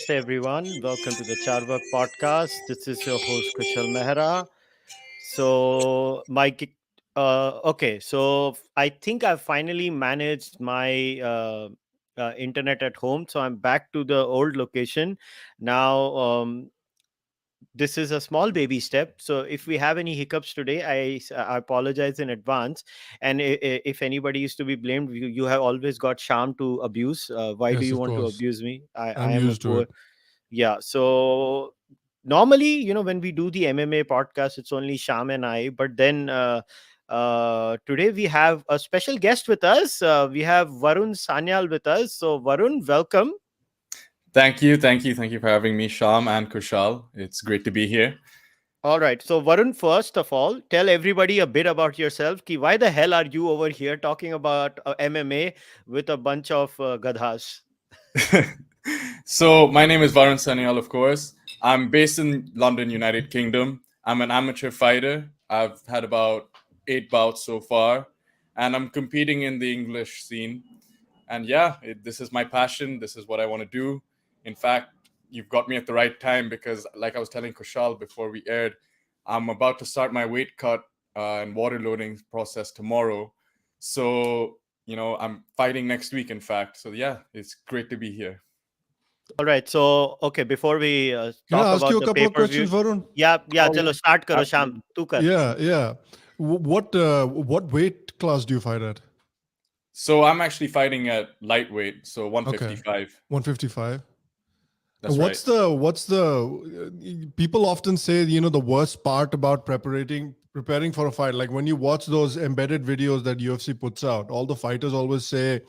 Namaste, everyone. Welcome to the Cārvāka podcast. This is your host, kushalmehra. I think I've finally managed my internet at home. So I'm back to the old location. Now, this is a small baby step. So if we have any hiccups today, I apologize in advance. And if anybody is to be blamed, you have always got Sham to abuse. Why do Yes, you of want to course. abuse me? I I'm am a used to poor. it. Yeah. So normally, when we do the MMA podcast, it's only Sham and I. But then today we have a special guest with us. We have Varun Sanyal with us. So Varun, welcome. Thank you for having me, Sham and Kushal. It's great to be here. All right. So, Varun, first of all, tell everybody a bit about yourself. Ki why the hell are you over here talking about MMA with a bunch of gadhas? So, my name is Varun Sanyal, of course. I'm based in London, United Kingdom. I'm an amateur fighter. I've had about 8 bouts so far, and I'm competing in the English scene. And yeah, this is my passion. This is what I want to do. In fact, you've got me at the right time because, like I was telling Kushal before we aired, I'm about to start my weight cut and water loading process tomorrow. So, I'm fighting next week, in fact. So, yeah, it's great to be here. All right. So, okay, before we Can talk I ask about you a the couple pay of per view, questions, Varun? yeah, Oh, chalo, yeah, start karo, Sham. absolutely. Tu kar. Yeah. What weight class do you fight at? So, I'm actually fighting at lightweight, so Okay, 155. 155. And That's right. people often say, the worst part about preparing for a fight, like when you watch those embedded videos that UFC puts out, all the fighters always say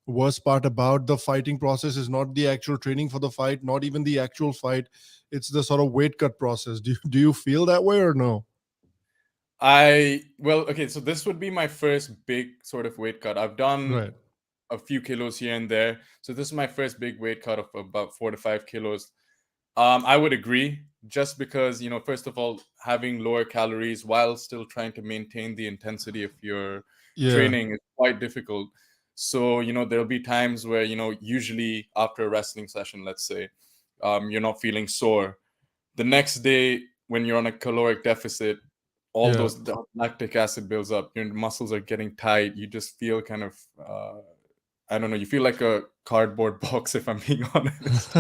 worst part about the fighting process is not the actual training for the fight, not even the actual fight. It's the sort of weight cut process. Do you feel that way or no? Okay, so this would be my first big sort of weight cut. I've done Right. a few kilos here and there. So this is my first big weight cut of about 4 to 5 kilos. I would agree, just because first of all, having lower calories while still trying to maintain the intensity of your Yeah. training is quite difficult. So there'll be times where usually after a wrestling session, let's say, you're not feeling sore. The next day, when you're on a caloric deficit, all Yeah. those lactic acid builds up. Your muscles are getting tight. You just feel kind of I don't know. You feel like a cardboard box, if I'm being honest.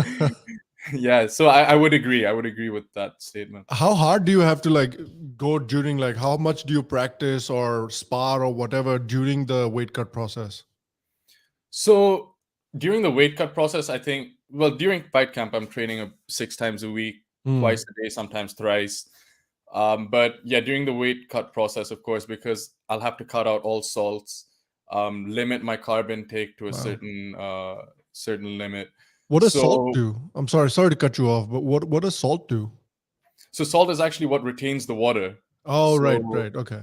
Yeah, so I would agree. I would agree with that statement. How hard do you have to go during, how much do you practice or spar or whatever during the weight cut process? So during the weight cut process, I think, well, during fight camp, I'm training 6 times a week, Hmm. twice a day, sometimes thrice. But yeah, during the weight cut process, of course, because I'll have to cut out all salts, limit my carb intake to a Wow. certain limit. What does salt So do? I'm sorry to cut you off, but what does salt do? so salt is actually what retains the water. Oh, right, So right. Okay.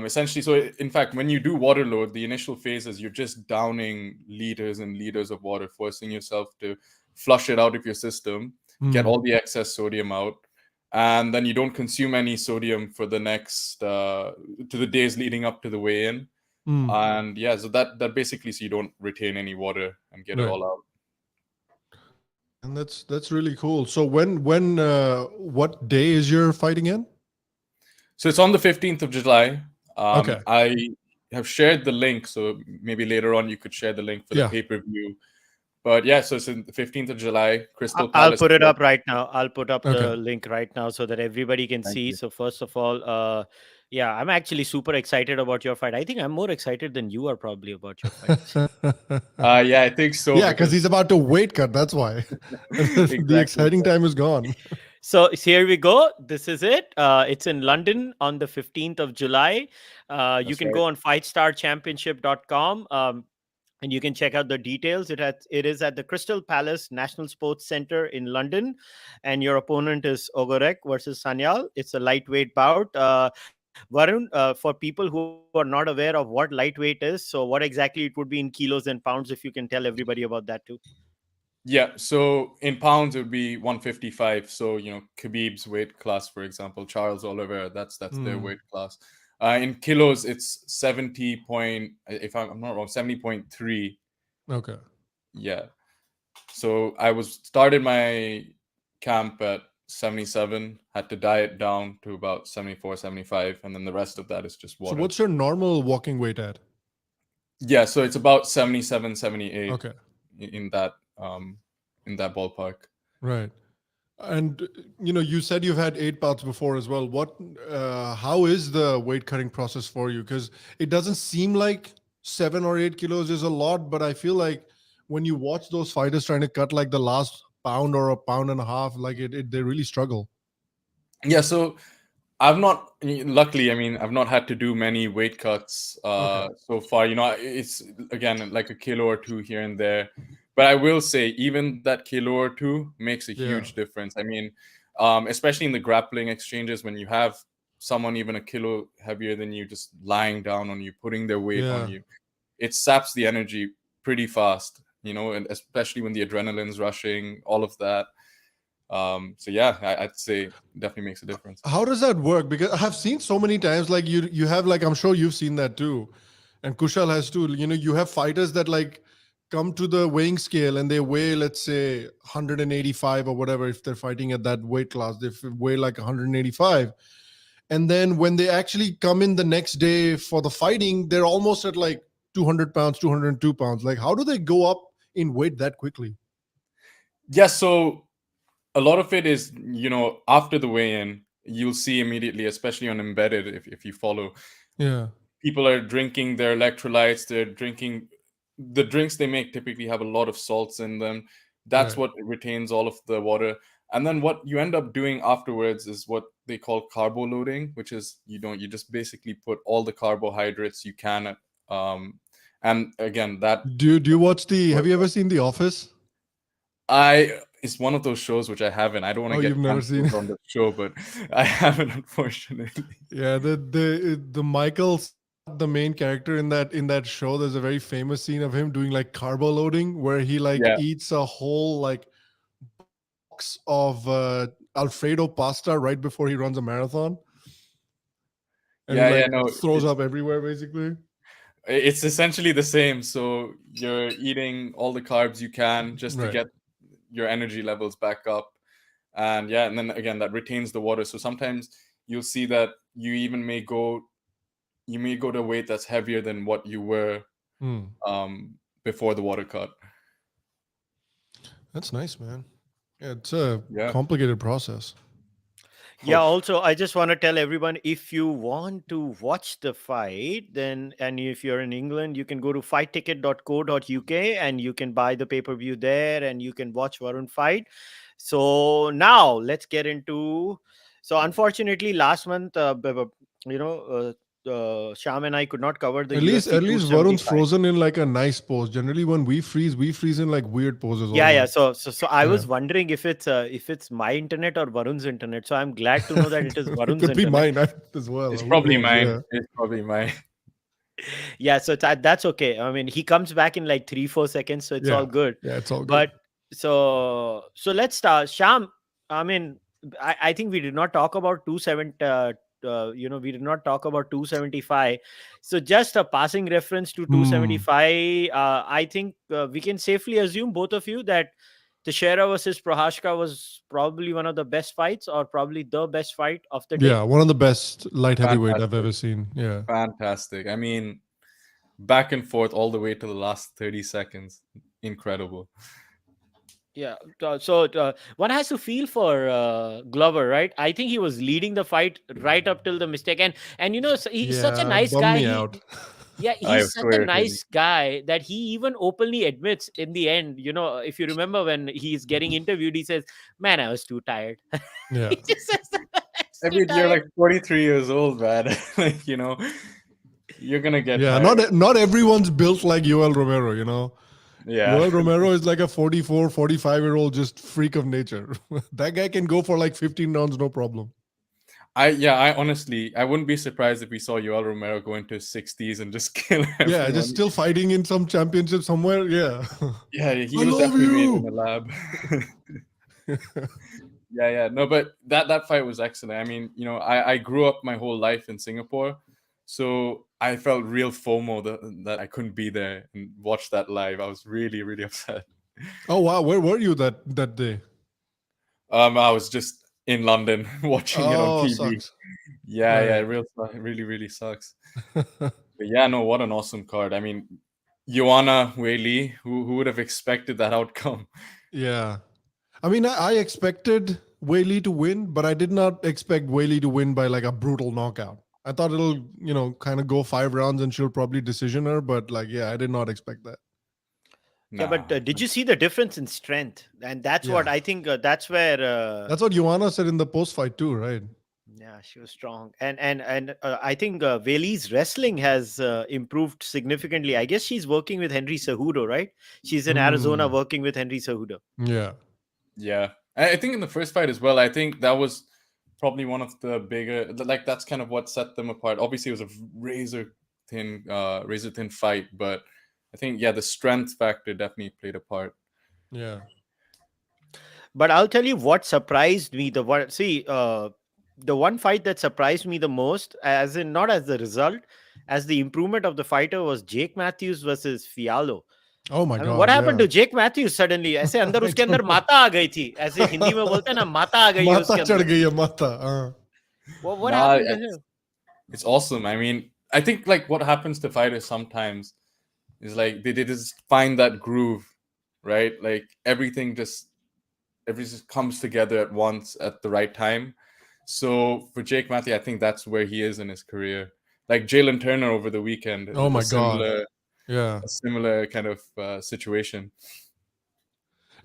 essentially, so in fact, when you do water load, the initial phase is you're just downing liters and liters of water, forcing yourself to flush it out of your system, get Hmm. all the excess sodium out, and then you don't consume any sodium for the next to the days leading up to the weigh-in. Hmm. And yeah, so that basically, so you don't retain any water and get it Right. all out. And that's really cool. So what day is your fighting in? So it's on the 15th of July. Okay. I have shared the link, so maybe later on you could share the link for the Yeah. pay-per-view. But yeah, so it's in the 15th of July, Crystal I'll Palace. put it up right now. I'll put up Okay. the link right now so that everybody can Thank see. you. So first of all, yeah, I'm actually super excited about your fight. I think I'm more excited than you are probably about your fight. Yeah, I think so Yeah, because because he's about to weight cut. That's why. The exactly. exciting time is gone. So here we go. This is it. It's in London on the 15th of July. You That's can right. go on fightstarchampionship.com. And you can check out the details. It is at the Crystal Palace National Sports Centre in London, and your opponent is Ogorek versus Sanyal. It's a lightweight bout. Varun, for people who are not aware of what lightweight is, so what exactly it would be in kilos and pounds, if you can tell everybody about that too. Yeah, so in pounds it would be 155. So Khabib's weight class, for example, Charles Oliver, that's their Hmm. weight class. In kilos, it's 70 point. If I'm not wrong, 70.3. Okay. Yeah. So I was started my camp at 77, had to diet down to about 74, 75, and then the rest of that is just So water. what's your normal walking weight at? Yeah, so it's about 77, 78 Okay. in that ballpark. Right. And you said you've had 8 bouts before as well. How is the weight cutting process for you? Because it doesn't seem like 7 or 8 kilos is a lot, but I feel like when you watch those fighters trying to cut like the last pound or a pound and a half, like they really struggle. Yeah, so luckily, I mean, I've not had to do many weight cuts Okay. so far. It's again like a kilo or two here and there. But I will say, even that kilo or two makes a Yeah. huge difference. I mean, especially in the grappling exchanges, when you have someone even a kilo heavier than you just lying down on you, putting their weight on Yeah. you, it saps the energy pretty fast, and especially when the adrenaline's rushing, all of that. So yeah, I'd say definitely makes a difference. How does that work? Because I have seen so many times, like you have, like, I'm sure you've seen that too, and Kushal has too. You have fighters that like come to the weighing scale and they weigh, let's say, 185 or whatever. If they're fighting at that weight class, they weigh like 185, and then when they actually come in the next day for the fighting, they're almost at like 200 pounds, 202 pounds. Like, how do they go up in weight that quickly? Yeah, so a lot of it is, after the weigh-in, you'll see immediately, especially on embedded, if you follow, Yeah. people are drinking their electrolytes, they're drinking the drinks they make typically have a lot of salts in them. That's Right. what retains all of the water. And then what you end up doing afterwards is what they call carbo loading, which is you just basically put all the carbohydrates you can. And again, that Do you watch the? Have you ever seen The Office? it's one of those shows which I haven't. I don't want Oh, to you've get never seen? canceled on the show, but I haven't, unfortunately. Yeah, the Michael, the main character in that show, there's a very famous scene of him doing like carbo loading where he like Yeah, eats a whole like box of Alfredo pasta right before he runs a marathon, and he yeah, like no, throws up everywhere basically. it's essentially the same. So you're eating all the carbs you can just to Right. get your energy levels back up, and yeah, and then again that retains the water. So sometimes you'll see that you may go to weight that's heavier than what you were Hmm. before the water cut. That's nice, man. Yeah, it's a Yeah. complicated process. Yeah, Oh, also, I just want to tell everyone, if you want to watch the fight, then, and if you're in England, you can go to fightticket.co.uk and you can buy the pay-per-view there and you can watch Varun fight. So now let's get into. So unfortunately, last month, Sham and I could not cover the At least UFC at least Varun's 275. frozen in like a nice pose. Generally, when we freeze in like weird poses Yeah, yeah. always. So I Yeah. was wondering if it's my internet or Varun's internet. So I'm glad to know that it is It Varun's could be internet. mine as well. it's Who probably knows? mine. Yeah. It's probably mine. Yeah, so that's okay. I mean, he comes back in like 3-4 seconds, so it's all Yeah. good. Yeah, it's all good. But so let's start. Sham, I mean, I think we did not talk about 270. We did not talk about 275. So just a passing reference to Hmm. 275. I think we can safely assume, both of you, that Teixeira versus Prohashka was probably one of the best fights, or probably the best fight of the day. Yeah, one of the best light heavyweight I've Fantastic. ever seen. Yeah. Fantastic. I mean, back and forth all the way to the last 30 seconds. Incredible. Yeah. So one has to feel for Glover, right? I think he was leading the fight right up till the mistake, and he's such a Yeah, nice bum guy. me out. Yeah, I he's was so such a irritating. nice guy that he even openly admits in the end. If you remember when he's getting interviewed, he says, "Man, I was too tired." Yeah. He just says, "I was I too mean, you're tired." like 43 years old, man. Like, you're gonna get Yeah, tired. not everyone's built like Yoel Romero. Yeah. Yoel Romero is like a 44, 45-year-old just freak of nature. That guy can go for like 15 rounds, no problem. I honestly, I wouldn't be surprised if we saw Yoel Romero go into his 60s and just kill Yeah, just everyone. still fighting in some championship somewhere. Yeah. Yeah, I he was love definitely made in the you. lab. Yeah. No, but that fight was excellent. I mean, I grew up my whole life in Singapore, so I felt real FOMO that I couldn't be there and watch that live. I was really, really upset. Oh wow, where were you that day? I was just in London watching it on Oh, TV. sucks. Yeah, Right. it really, really sucks. But yeah, no, what an awesome card. I mean, Joanna Wei Li, who would have expected that outcome? Yeah. I mean, I expected Whaley to win, but I did not expect Whaley to win by like a brutal knockout. I thought it'll, kind of go 5 rounds and she'll probably decision her, but like, yeah, I did not expect that. Yeah, but Nah. did you see the difference in strength? And that's what Yeah. I think. That's where. That's what Joanna said in the post fight too, right? Yeah, she was strong, and I think Veli's wrestling has improved significantly. I guess she's working with Henry Cejudo, right? She's in Arizona Mm, working with Henry Cejudo. yeah. Yeah. I think in the first fight as well, I think that was probably one of the bigger, like that's kind of what set them apart. Obviously, it was a razor thin fight, but I think the strength factor definitely played a part. Yeah. But I'll tell you what surprised me. The one fight that surprised me the most, as in not as the result, as the improvement of the fighter, was Jake Matthews versus Fiallo. Oh my I mean, what God. happened Yeah. to Jake Matthews suddenly? ऐसे अंदर I उसके don't अंदर know. माता आ गई थी. ऐसे हिंदी में बोलते हैं ना, माता आ गई है Mata उसके chad अंदर. gayi hai, mata. What Nah, happened to him? it's awesome. I mean, I think like what happens to fighters sometimes is like they just find that groove, right? Like everything just comes together at once at the right time. So for Jake Matthew, I think that's where he is in his career. Like Jalen Turner over the weekend, Oh a my God. similar Yeah. a similar kind of situation.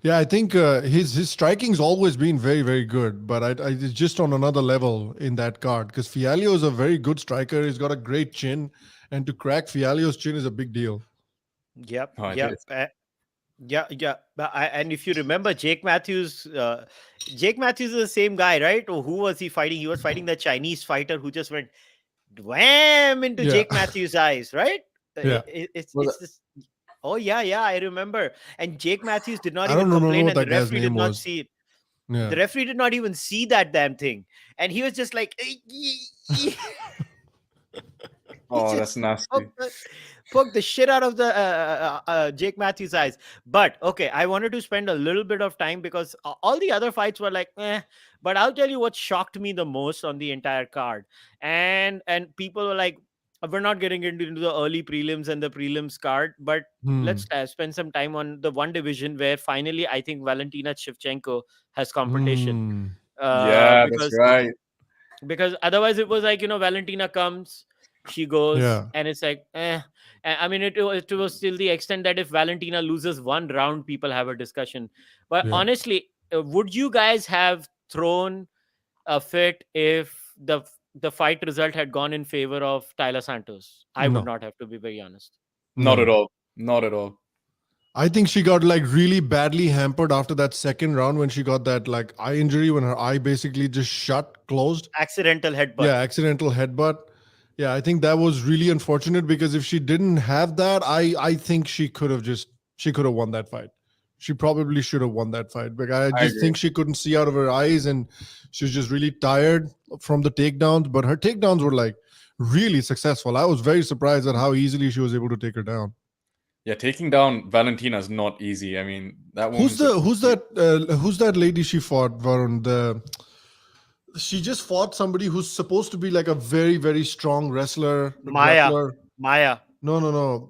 Yeah, I think his striking's always been very, very good, but it's just on another level in that card because Fialio is a very good striker. He's got a great chin, and to crack Fialio's chin is a big deal. Yep, Oh, it yep. is. Yeah. And if you remember, Jake Matthews is the same guy, right? Or who was he fighting? He was fighting the Chinese fighter who just went wham into Yeah, Jake Matthews' eyes, right? yeah. Was It's this. Oh yeah, I remember. And Jake Matthews did not I don't even remember complain, what and the that guy's referee did name not was. see it. The Yeah. referee did not even see that damn thing, and he was just like, he oh, that's just nasty. poked the shit out of the Jake Matthews' eyes. But okay, I wanted to spend a little bit of time because all the other fights were like, eh. But I'll tell you what shocked me the most on the entire card, and people were like, we're not getting into the early prelims and the prelims card, but Hmm. let's spend some time on the one division where finally I think Valentina Shevchenko has competition. Hmm. Yeah, that's Because right. otherwise it was like, Valentina comes, she goes, Yeah. and it's like I mean, it was still the extent that if Valentina loses one round, people have a discussion. But Yeah. honestly, would you guys have thrown a fit if the fight result had gone in favor of Tyler Santos? I would No. not have, to be very honest. Not at No. all. Not at all. I think she got like really badly hampered after that second round when she got that like eye injury when her eye basically just closed. Accidental headbutt. Yeah, accidental headbutt. Yeah, I think that was really unfortunate because if she didn't have that, I think she could have won that fight. She probably should have won that fight. But I I just agree. think she couldn't see out of her eyes and she was just really tired from the takedowns. But her takedowns were like really successful. I was very surprised at how easily she was able to take her down. Yeah, taking down Valentina is not easy. I mean, that Who's woman's a the who's that lady she fought, Varun? She just fought somebody who's supposed to be like a very, very strong wrestler, a Maya. grappler. Maya. No.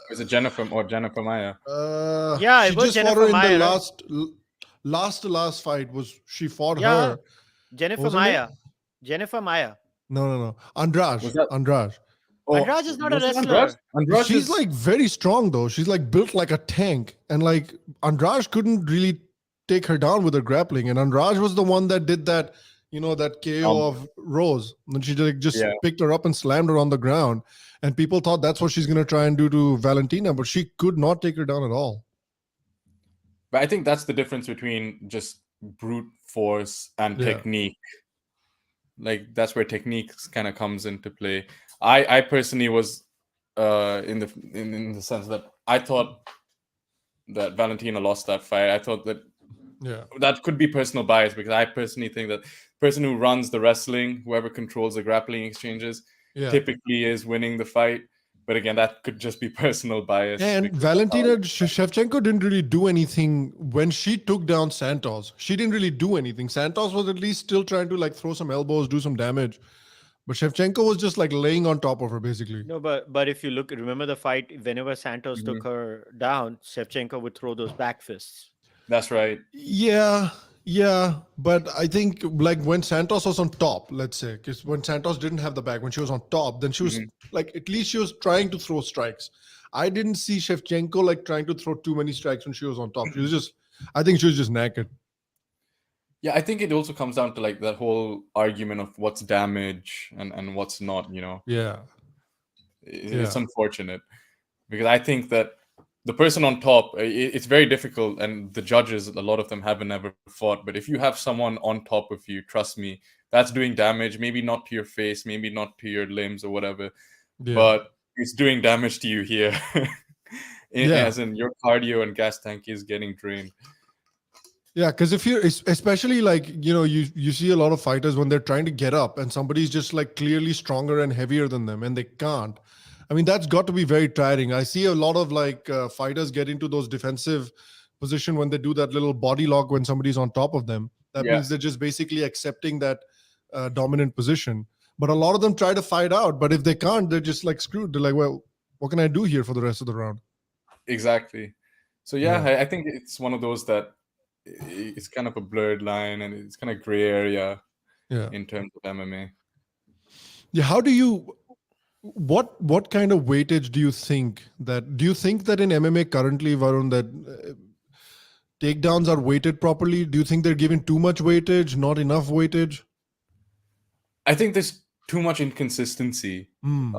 was it Jennifer Maya? Yeah, it She was just fought Jennifer her in the Maya, right? last fight. Was she fought Yeah, her? What Jennifer was her name? Maya. Jennifer Maya. No. Andrade. Was that Andrade. oh Andrade is not a was it Andrade? wrestler. Andrade She's is like very strong though. She's like built like a tank, and like Andrade couldn't really take her down with her grappling. And Andrade was the one that did that, that KO um, of Rose. And she like just yeah. picked her up and slammed her on the ground. And people thought that's what she's gonna try and do to Valentina, but she could not take her down at all. But I think that's the difference between just brute force and Yeah. technique. Like that's where techniques kind of comes into play. I personally was in the sense that I thought that Valentina lost that fight. I thought Yeah. that could be personal bias because I personally think that the person who runs the wrestling, whoever controls the grappling exchanges, Yeah. typically is winning the fight. But again, that could just be personal bias. And Because that's how Valentina Shevchenko didn't really do anything when she took down Santos. She didn't really do anything. Santos was at least still trying to like throw some elbows, do some damage. But Shevchenko was just like laying on top of her, basically. No, but if you remember the fight, whenever Santos took Mhm. her down, Shevchenko would throw those back fists. That's right. Yeah, yeah. But I think like when Santos was on top, let's say, because when Santos didn't have the back, when she was on top, then she was Mhm. like, at least she was trying to throw strikes. I didn't see Shevchenko like trying to throw too many strikes when she was on top. She was just, I think she was just naked. Yeah, I think it also comes down to like that whole argument of what's damage and what's not. Yeah. It's Yeah. unfortunate because I think that the person on top, it's very difficult, and the judges, a lot of them haven't ever fought. But if you have someone on top of you, trust me, that's doing damage. Maybe not to your face, maybe not to your limbs or whatever, Yeah. but it's doing damage to you here. Yeah. As in your cardio and gas tank is getting drained. Yeah, because if you're especially like you see a lot of fighters when they're trying to get up and somebody's just like clearly stronger and heavier than them and they can't. I mean, that's got to be very tiring. I see a lot of like fighters get into those defensive position when they do that little body lock when somebody's on top of them. That Yeah. means they're just basically accepting that dominant position. But a lot of them try to fight out, but if they can't, they're just like screwed. They're like, well, what can I do here for the rest of the round? Exactly. So yeah, Yeah. I think it's one of those that it's kind of a blurred line and it's kind of gray area Yeah. in terms of MMA. Yeah. How do you what kind of weightage do you think that in MMA currently, Varun, that takedowns are weighted properly? Do you think they're given too much weightage, not enough weightage? I think there's too much inconsistency. Hmm.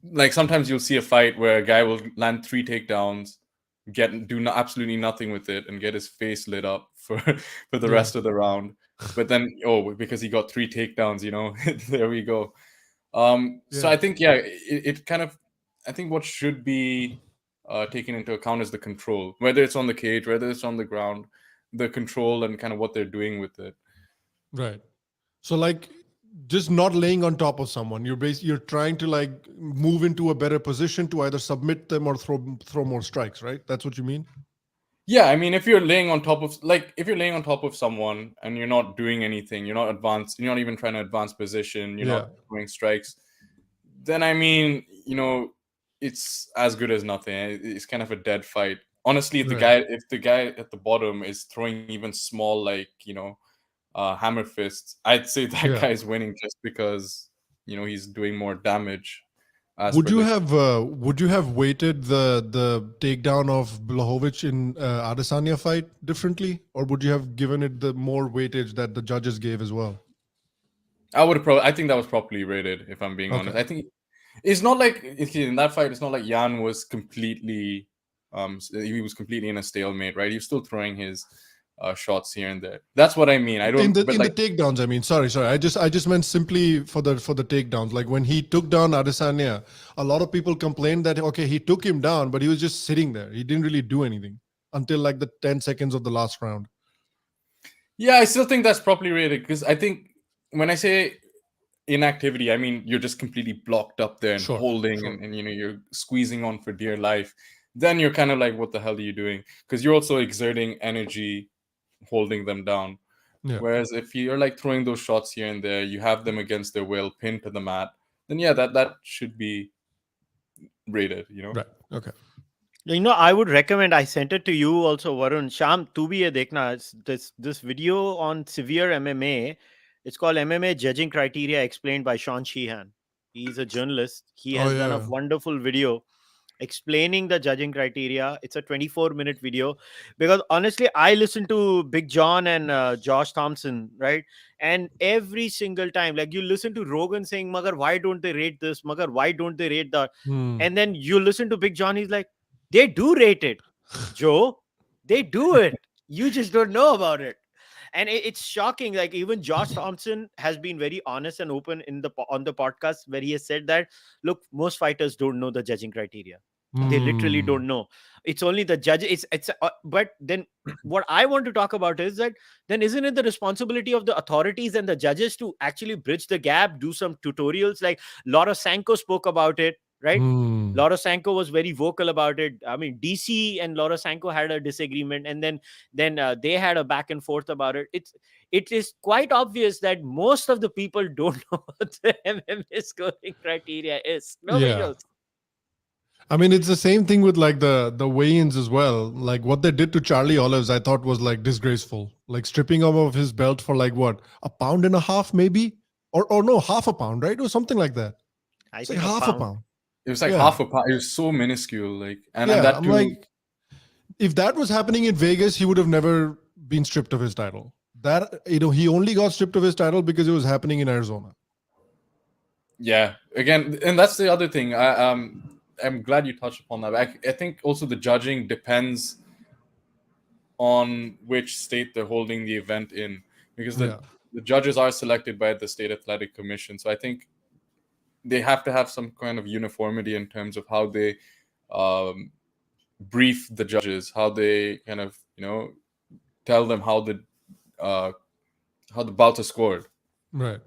Like sometimes you'll see a fight where a guy will land 3 takedowns, absolutely nothing with it, and get his face lit up for the Yeah. rest of the round. But then, because he got 3 takedowns, there we go. So Yeah. I think, it kind of, I think what should be taken into account is the control, whether it's on the cage, whether it's on the ground, the control and kind of what they're doing with it. Right. So like just not laying on top of someone. You're trying to like move into a better position to either submit them or throw more strikes, right? That's what you mean? Yeah, I mean, if you're laying on top of someone and you're not doing anything, you're not advanced, you're not even trying to advance position, you're Yeah. not throwing strikes, then I mean, it's as good as nothing. It's kind of a dead fight. Honestly, if Right. the guy at the bottom is throwing even small, like, hammer fists, I'd say that Yeah. guy is winning just because, he's doing more damage as Would per you the. have weighted the takedown of Blachowicz in Adesanya fight differently, or would you have given it the more weightage that the judges gave as well? I think that was properly rated, if I'm being honest. Okay. I think it's not like in that fight. It's not like Jan was completely, he was completely in a stalemate, right? He was still throwing his shots here and there. That's what I mean. I In don't, the but in the like, takedowns, I mean, sorry. I just meant simply for the takedowns. Like when he took down Adesanya, a lot of people complained that okay, he took him down, but he was just sitting there. He didn't really do anything until like the 10 seconds of the last round. yeah, I still think that's properly rated because I think when I say inactivity, I mean you're just completely blocked up there and Sure, holding, sure. and you're squeezing on for dear life. Then you're kind of like, what the hell are you doing? Because you're also exerting energy holding them down. Yeah. Whereas if you're like throwing those shots here and there, you have them against their will, pinned to the mat, then yeah, that should be rated. Right. Okay. I would recommend. I sent it to you also, Varun. Sham, tu bhi ye dekhna. It's this video on severe MMA. It's called MMA Judging Criteria Explained by Sean Sheehan. He's a journalist. He Oh has done a yeah. wonderful video explaining the judging criteria. It's a 24-minute video because honestly, I listen to Big John and Josh Thompson, right? And every single time, like you listen to Rogan saying, "Magar, why don't they rate this? Magar, why don't they rate that?" Hmm. And then you listen to Big John, he's like, "They do rate it, Joe. They do it. You just don't know about it." And it's shocking. Like even Josh Thompson has been very honest and open on the podcast where he has said that, look, most fighters don't know the judging criteria. They literally Hmm. don't know. It's only the judge. But then what I want to talk about is that then isn't it the responsibility of the authorities and the judges to actually bridge the gap, do some tutorials? Like Laura Sanko spoke about it. right? Hmm. Lorosanko was very vocal about it. I mean, DC and Lorosanko had a disagreement, and then they had a back and forth about it. It is quite obvious that most of the people don't know what the MMA scoring criteria is. Nobody Yeah. knows. I mean, it's the same thing with like the weigh-ins as well. Like what they did to Charlie Olives, I thought was like disgraceful. Like stripping him of his belt for like what, a pound and a half, maybe, or no, half a pound, right, or something like that. I It's like think a half a pound. pound. It was like Yeah, half a pound. It was so minuscule, like, and yeah. that I'm too. like, if that was happening in Vegas, he would have never been stripped of his title. That he only got stripped of his title because it was happening in Arizona. Yeah, again, and that's the other thing. I'm glad you touched upon that. I think also the judging depends on which state they're holding the event in, because Yeah, the judges are selected by the state athletic commission. So I think they have to have some kind of uniformity in terms of how they um, brief the judges, how they kind of tell them uh, how the bouts are scored. right.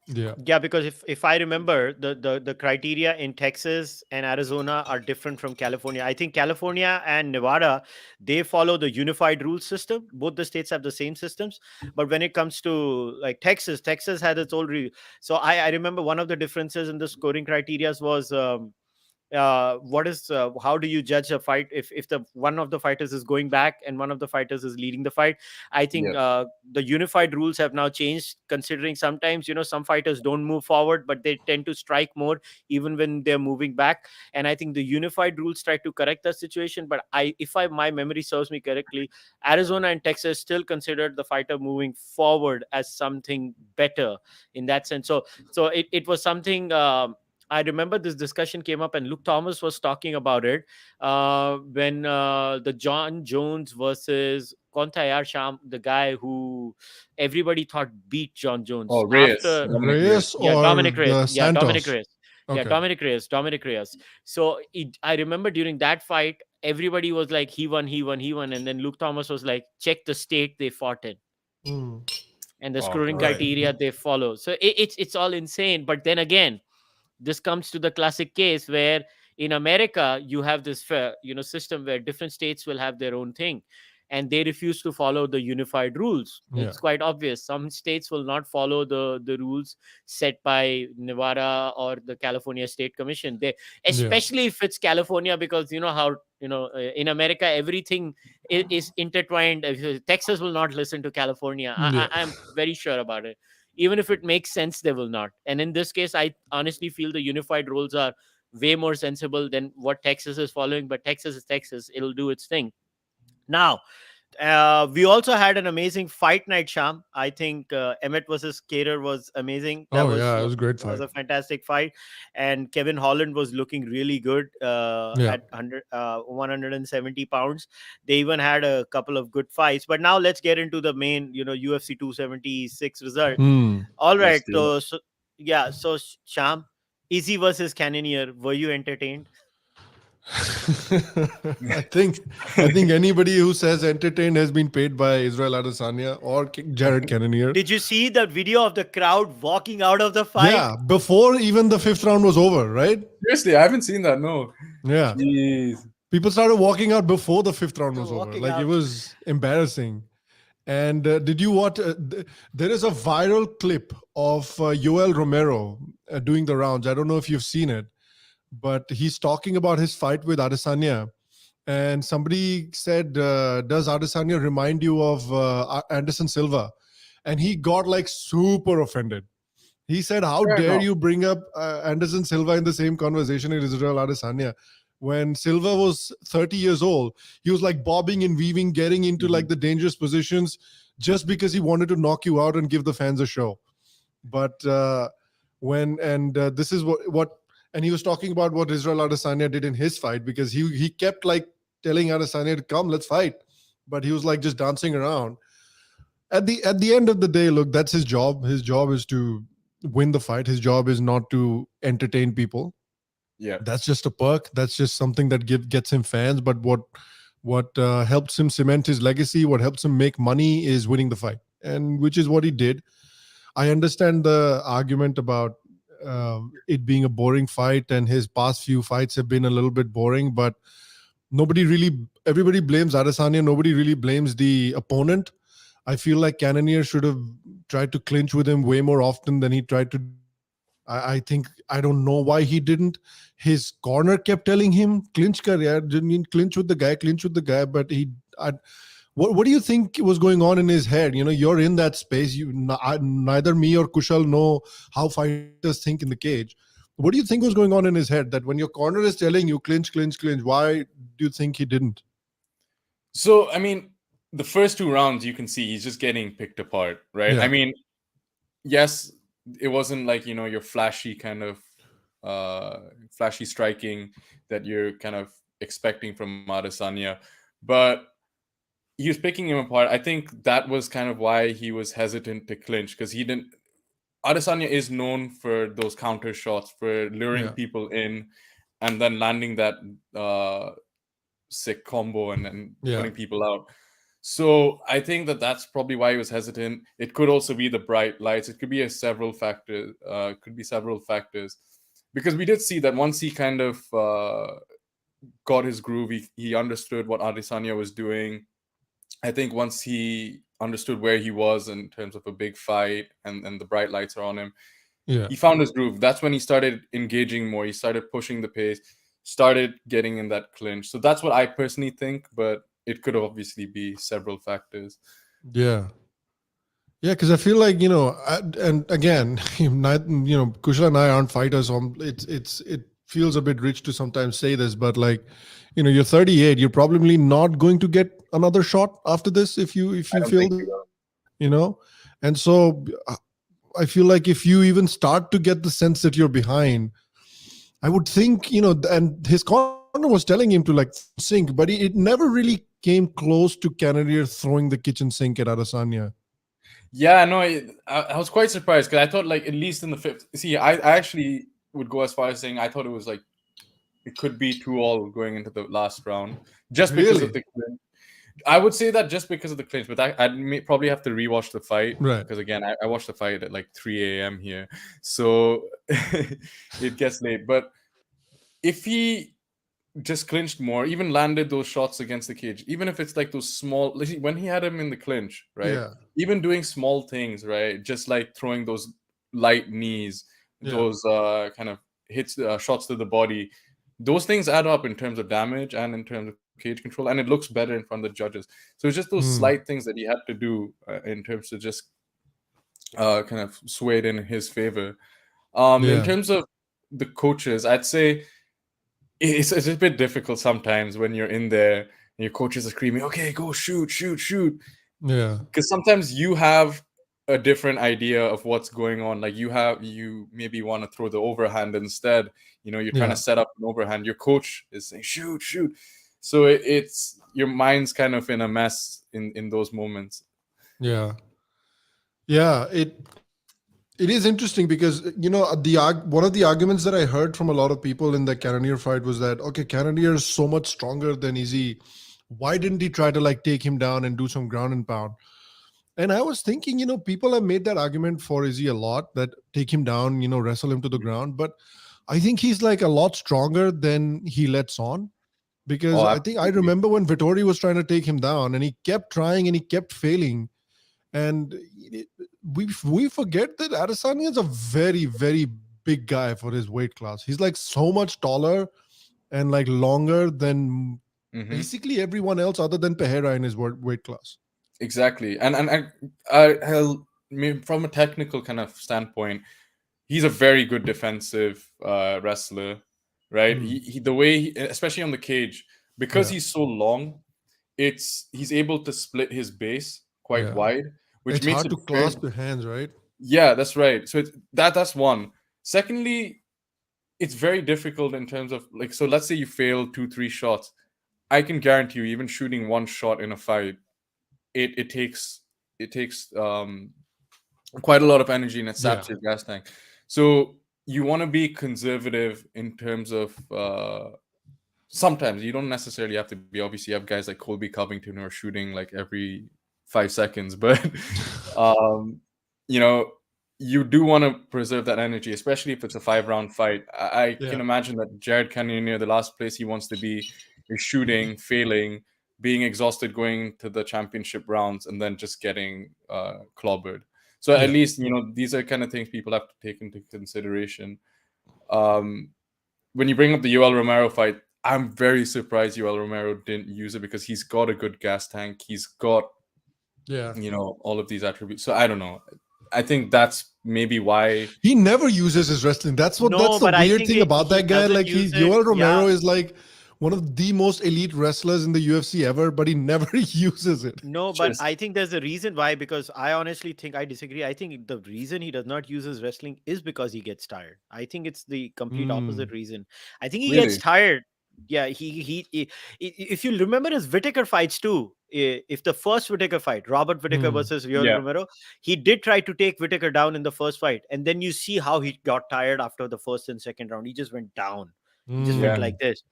Yeah, Yeah, because if I remember, the criteria in Texas and Arizona are different from California. I think California and Nevada, they follow the unified rule system. Both the states have the same systems, but when it comes to like Texas had its own so I remember one of the differences in the scoring criteria was what is how do you judge a fight if the one of the fighters is going back and one of the fighters is leading the fight. I think Yeah. the unified rules have now changed, considering sometimes some fighters don't move forward but they tend to strike more even when they're moving back. And I think the unified rules try to correct that situation, but if my memory serves me correctly, Arizona and Texas still considered the fighter moving forward as something better in that sense. So it was something. I remember this discussion came up, and Luke Thomas was talking about it when the John Jones versus Kontayar Sham, the guy who everybody thought beat John Oh, Jones Reyes, after. Dominic Reyes. Reyes Yeah, or Dominic Reyes. the Yeah, Dominic Santos. Reyes. Yeah, Okay. Dominic Reyes. So I remember during that fight, everybody was like, he won. And then Luke Thomas was like, check the state they fought in Mm. and the Oh, scoring right. criteria they follow. So it's all insane. But then again, this comes to the classic case where in America you have this system where different states will have their own thing, and they refuse to follow the unified rules. Yeah. It's quite obvious. Some states will not follow the rules set by Nevada or the California State Commission. They, Yeah. especially if it's California, because you know how in America everything is intertwined. Texas will not listen to California. Yeah. I'm very sure about it. Even if it makes sense, they will not. And in this case, I honestly feel the unified rules are way more sensible than what Texas is following. But Texas is Texas; it'll do its thing. Now, we also had an amazing fight night, Sham. I think Emmett versus Cater was amazing. Oh yeah, it was a great That was fight. a fantastic fight, and Kevin Holland was looking really good Yeah. at 170 pounds. They even had a couple of good fights. But now let's get into the main, UFC 276 result. Hmm. All Let's right, do it. yeah, so Sham, Easy versus Cannonier. Were you entertained? I think anybody who says entertained has been paid by Israel Adesanya or Jared Cannonier. Did you see the video of the crowd walking out of the fight? Yeah, before even the fifth round was over, right? Seriously, I haven't seen that. No. Yeah. Jeez. People started walking out before the fifth round was over. Walking Like it out. was embarrassing. And did you watch? There is a viral clip of Yoel Romero doing the rounds. I don't know if you've seen it, but he's talking about his fight with Adesanya. And somebody said, does Adesanya remind you of Anderson Silva? And he got like super offended. He said, how Fair dare enough. you bring up Anderson Silva in the same conversation as Israel Adesanya? When Silva was 30 years old, he was like bobbing and weaving, getting into like the dangerous positions just because he wanted to knock you out and give the fans a show. But this is what and he was talking about what Israel Adesanya did in his fight, because he kept like telling Adesanya to come, let's fight, but he was like just dancing around. At the end of the day, look, that's his job. His job is to win the fight. His job is not to entertain people. Yeah. That's just a perk. That's just something that gets him fans. But what helps him cement his legacy, what helps him make money, is winning the fight, and which is what he did. I understand the argument about it being a boring fight, and his past few fights have been a little bit boring, but everybody blames Adesanya. Nobody really blames the opponent. I feel like Cannonier should have tried to clinch with him way more often than he tried to do. I think, I don't know why he didn't. His corner kept telling him, clinch kar yaar, clinch with the guy, clinch with the guy. But what do you think was going on in his head? You're in that space. Neither me or Kushal know how fighters think in the cage. What do you think was going on in his head, that when your corner is telling you clinch, clinch, clinch, why do you think he didn't? So, I mean, the first 2 rounds, you can see he's just getting picked apart, right? Yeah. I mean, yes, it wasn't like, your flashy kind of flashy striking that you're kind of expecting from Adesanya, but he was picking him apart. I think that was kind of why he was hesitant to clinch, because Adesanya is known for those counter shots, for luring people in and then landing that sick combo and then putting people out. So I think that that's probably why he was hesitant. It could also be the bright lights. It could be several factors. Because we did see that once he kind of got his groove, he understood what Adesanya was doing. I think once he understood where he was in terms of a big fight and the bright lights are on him, he found his groove. That's when he started engaging more. He started pushing the pace, started getting in that clinch. So that's what I personally think, but it could obviously be several factors. Yeah, because I feel like, and again, Kushal and I aren't fighters, so it feels a bit rich to sometimes say this, but like, you're 38, you're probably not going to get another shot after this if you feel, and so I feel like if you even start to get the sense that you're behind, I would think, and his corner was telling him to like sink, but it never really came close to Cannonier throwing the kitchen sink at Adesanya. Yeah, no, I was quite surprised, because I thought, like, at least in the fifth. See, I actually would go as far as saying I thought it was like it could be 2-2 going into the last round, just because of the clinch. I would say that just because of the clinch, but I'd probably have to rewatch the fight, right? Because again, I watched the fight at like 3 a.m. here, so it gets late. But if he just clinched more, even landed those shots against the cage, even if it's like those small, when he had him in the clinch, right? Yeah. Even doing small things, right? Just like throwing those light knees, those kind of hits, shots to the body, those things add up in terms of damage and in terms of cage control, and it looks better in front of the judges. So it's just those slight things that he had to do in terms of just kind of sway it in his favor. In terms of the coaches, I'd say it's a bit difficult sometimes when you're in there and your coaches are screaming, okay, go shoot, shoot, shoot. Yeah. Because sometimes you have a different idea of what's going on. Like you maybe want to throw the overhand instead. You're trying to set up an overhand. Your coach is saying, shoot, shoot. So it's your mind's kind of in a mess in those moments. Yeah. It is interesting because, one of the arguments that I heard from a lot of people in the Cannonier fight was that, okay, Cannonier is so much stronger than Izzy. Why didn't he try to like take him down and do some ground and pound? And I was thinking, people have made that argument for Izzy a lot, that take him down, wrestle him to the ground. But I think he's like a lot stronger than he lets on. Because I remember when Vettori was trying to take him down and he kept trying and he kept failing. And we forget that Adesanya is a very, very big guy for his weight class. He's like so much taller and like longer than basically everyone else other than Pereira in his weight class. Exactly. And from a technical kind of standpoint, he's a very good defensive wrestler, right? The way, especially on the cage, because he's so long, he's able to split his base quite wide, which it's makes hard to clasp your hands, right? Yeah, that's right. So that's one. Secondly, it's very difficult in terms of like, so let's say you fail 2-3 shots. I can guarantee you, even shooting one shot in a fight, it takes quite a lot of energy and it saps your gas tank. So you want to be conservative in terms of sometimes you don't necessarily have to be. Obviously, you have guys like Colby Covington who are shooting like every 5 seconds, but you do want to preserve that energy, especially if it's a 5-round fight. I Yeah. can imagine that Jared Cannonier, the last place he wants to be, is shooting, failing, being exhausted going to the championship rounds, and then just getting clobbered. So at Yeah. least, these are kind of things people have to take into consideration. When you bring up the Yoel Romero fight, I'm very surprised Yoel Romero didn't use it, because he's got a good gas tank. He's got, Yeah. all of these attributes. So I don't know. I think that's maybe why. He never uses his wrestling. That's No, the but I weird think thing about he that guy. doesn't Like use it. Yoel Romero Yeah. is like one of the most elite wrestlers in the UFC ever, but he never uses it. No, but Just I think there's a reason why, because I honestly think I disagree. I think the reason he does not use his wrestling is because he gets tired. I think it's the complete opposite reason. I think he gets really. tired. Yeah, if you remember his Whittaker fights too, if the first Whittaker fight, Robert Whittaker Hmm. versus Yoel Yeah. Romero, he did try to take Whittaker down in the first fight, and then you see how he got tired after the first and second round. He just went down. He just went Yeah. like this.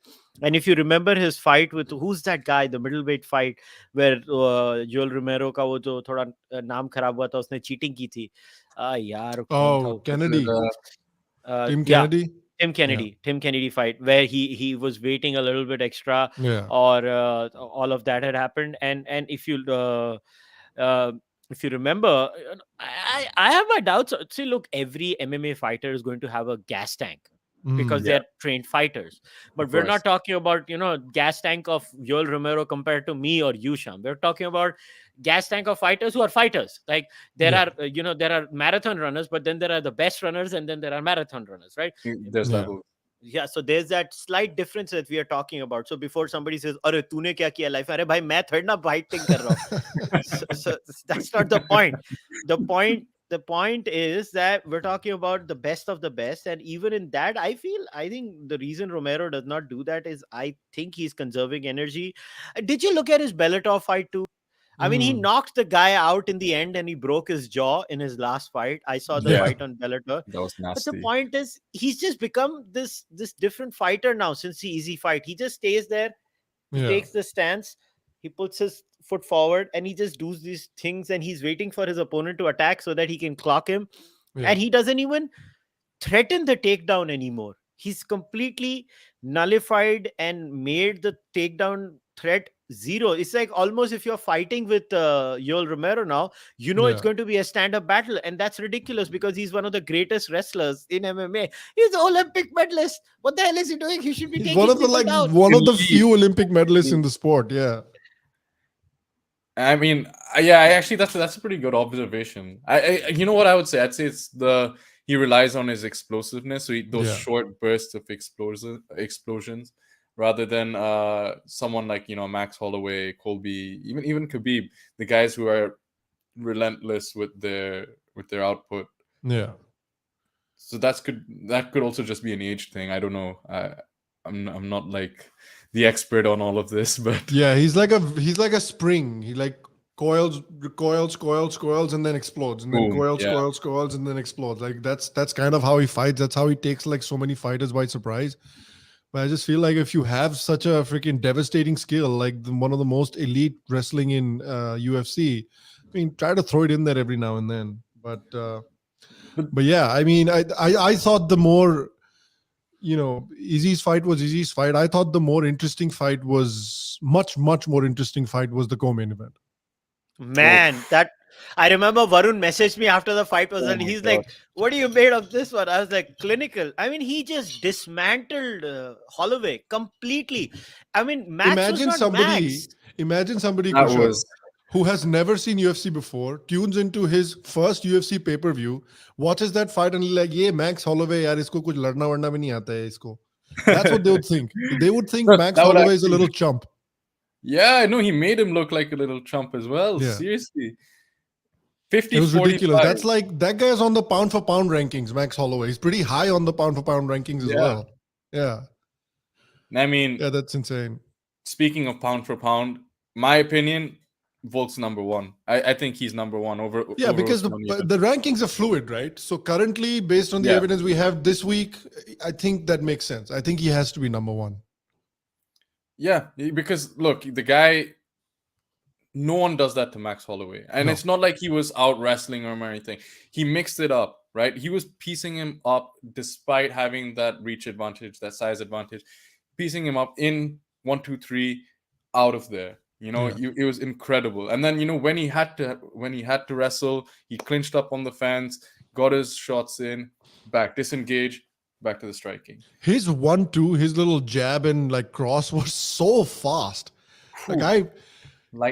And if you remember his fight with, who's that guy, the middleweight fight where Joel Romero का वो जो थोड़ा नाम खराब हुआ था, उसने cheating की थी. यार कौन था Oh, वो Kennedy. Tim yeah, Kennedy. Tim Kennedy fight where he was waiting a little bit extra, Yeah. or all of that had happened. And uh, if you remember, I have my doubts. See, look, every MMA fighter is going to have a gas tank, because Mm. Yeah. they're trained fighters. But Of we're course. not talking about, gas tank of Yoel Romero compared to me or you, Sham. We're talking about gas tank of fighters who are fighters. Like there Yeah. are, there are marathon runners, but then there are the best runners, and then there are marathon runners, right? There's Yeah. levels. Yeah, so there's that slight difference that we are talking about. So before somebody says, "Arey, तूने क्या किया life?" अरे भाई मैं थोड़ी ना fighting कर रहा हूँ. So that's not the point. The point is that we're talking about the best of the best, and even in that, I think the reason Romero does not do that is I think he's conserving energy. Did you look at his Bellator fight too? I mean, he Mm. knocked the guy out in the end, and he broke his jaw in his last fight. I saw the Yeah. fight on Bellator. That was But the nasty. point is, he's just become this different fighter now since the easy fight. He just stays there. He Yeah. takes the stance. He puts his foot forward, and he just does these things. And he's waiting for his opponent to attack so that he can clock him. Yeah. And he doesn't even threaten the takedown anymore. He's completely nullified and made the takedown threat zero. It's like almost if you're fighting with Yoel Romero now, it's Yeah. going to be a stand-up battle, and that's ridiculous because he's one of the greatest wrestlers in MMA. He's an Olympic medalist. What the hell is he doing? He should be He's taking one of the people down. one of the Elite. few Olympic medalists in the sport. Yeah. I mean, yeah, actually that's a pretty good observation. I you know what I would say? I'd say it's he relies on his explosiveness, so those Yeah. short bursts of explosions, rather than someone like Max Holloway, Colby, even Khabib, the guys who are relentless with their output. Yeah. So that could also just be an age thing. I don't know. I'm not like the expert on all of this, but Yeah, he's like a spring. He like coils, and then explodes, and then Boom, coils, yeah. coils, and then explodes. Like that's kind of how he fights. That's how he takes like so many fighters by surprise. But I just feel like if you have such a freaking devastating skill, like one of the most elite wrestling in UFC, I mean, try to throw it in there every now and then. But yeah, I mean, I thought the more, Izzy's fight was Izzy's fight. I thought the more interesting fight was much more interesting fight was the co-main event. Man, that I remember Varun messaged me after the fight was Oh done. my He's God. like, "What do you made of this one?" I was like, "Clinical." I mean, he just dismantled Holloway completely. I mean, Max Imagine was not somebody, That Kushal, was who has never seen UFC before, tunes into his first UFC pay-per-view, watches that fight and like, "Yeah, Max Holloway, yaar, isko kuch ladna wadna bhi nahi aata hai isko." That's what they would think. They would think Max that would Holloway is a actually- little chump. Yeah, I know he made him look like a little chump as well. Yeah. Seriously. It was 50-45. ridiculous. That's like that guy is on the pound for pound rankings, Max Holloway. He's pretty high on the pound for pound rankings as Yeah. well. Yeah. I mean, Yeah, that's insane. speaking of pound for pound, my opinion, Volk's number one. I think he's number one over. Yeah, over because Usman even. the rankings are fluid, right? So currently, based on the Yeah. evidence we have this week, I think that makes sense. I think he has to be number one. Yeah, because look, the guy, no one does that to Max Holloway. And No. it's not like he was out wrestling him or anything. He mixed it up, right? He was piecing him up despite having that reach advantage, that size advantage, piecing him up in 1, 2, 3, out of there. It was incredible. And then when he had to wrestle, he clinched up on the fence, got his shots in, back disengage, back to the striking. His 1-2, his little jab and like cross was so fast. Like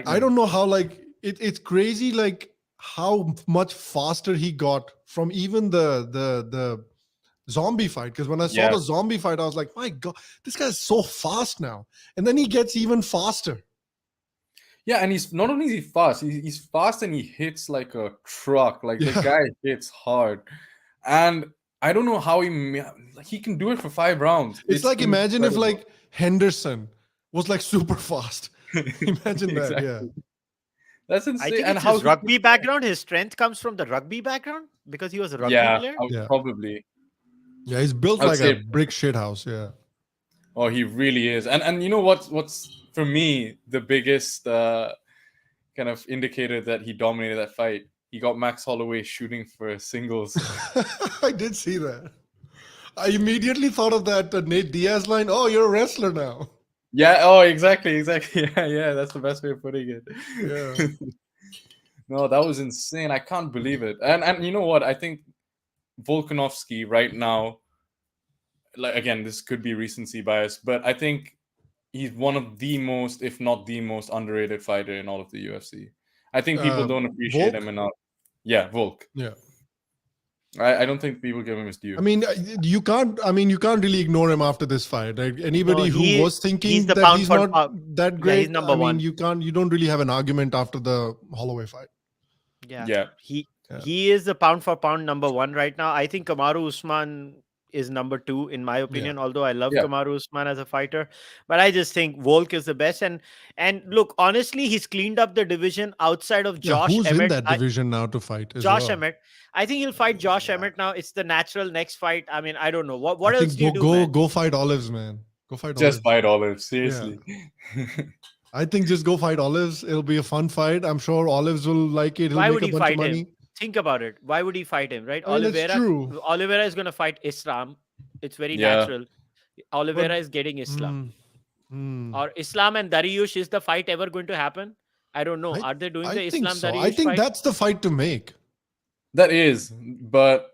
I don't know how, like it's crazy, like how much faster he got from even the zombie fight. Because when I saw the zombie fight, I was like, my God, this guy's so fast now. And then he gets even faster. Yeah, and he's not only is he fast, he's fast and he hits like a truck. Like the guy hits hard, and I don't know how he can do it for 5 rounds. It's like, imagine if like Henderson was like super fast. Imagine that. Yeah, that's insane. I think and it's his rugby background. His strength comes from the rugby background because he was a rugby player. Probably. Yeah, he's built like a brick shit house. Yeah. Oh, he really is. And you know what's for me the biggest kind of indicator that he dominated that fight? He got Max Holloway shooting for singles. I did see that. I immediately thought of that Nate Diaz line. Oh, you're a wrestler now. Yeah. Oh, exactly. Yeah. That's the best way of putting it. Yeah. No, that was insane. I can't believe it. And you know what? I think Volkanovski right now, like, again, this could be recency bias, but I think he's one of the most, if not the most underrated fighter in all of the UFC. I think people don't appreciate him enough. Yeah, Volk. Yeah. I don't think people give him his due. I mean, you can't really ignore him after this fight. Right? Anybody who was thinking that he's not that great, he's number one. You don't really have an argument after the Holloway fight. Yeah. He is the pound for pound number 1 right now. I think Kamaru Usman is number 2 in my opinion, although I love Kamaru Usman as a fighter, but I just think Volk is the best. And look, honestly, he's cleaned up the division outside of Josh who's Emmett. In that division now to fight Josh Emmett. I think he'll fight Josh Emmett now. It's the natural next fight. I mean, I don't know what else do you do. Go fight Olives, man. Go fight Olives. Just fight Olives, seriously. I think just go fight Olives. It'll be a fun fight. I'm sure Olives will like it. Why would he fight him? Think about it. Why would he fight him, right? Oliveira is going to fight Islam. It's very natural. Oliveira is getting Islam. Or Islam and Dariush, is the fight ever going to happen? I don't know. Are they doing the Islam Dariush fight? I think that's the fight to make. That is. But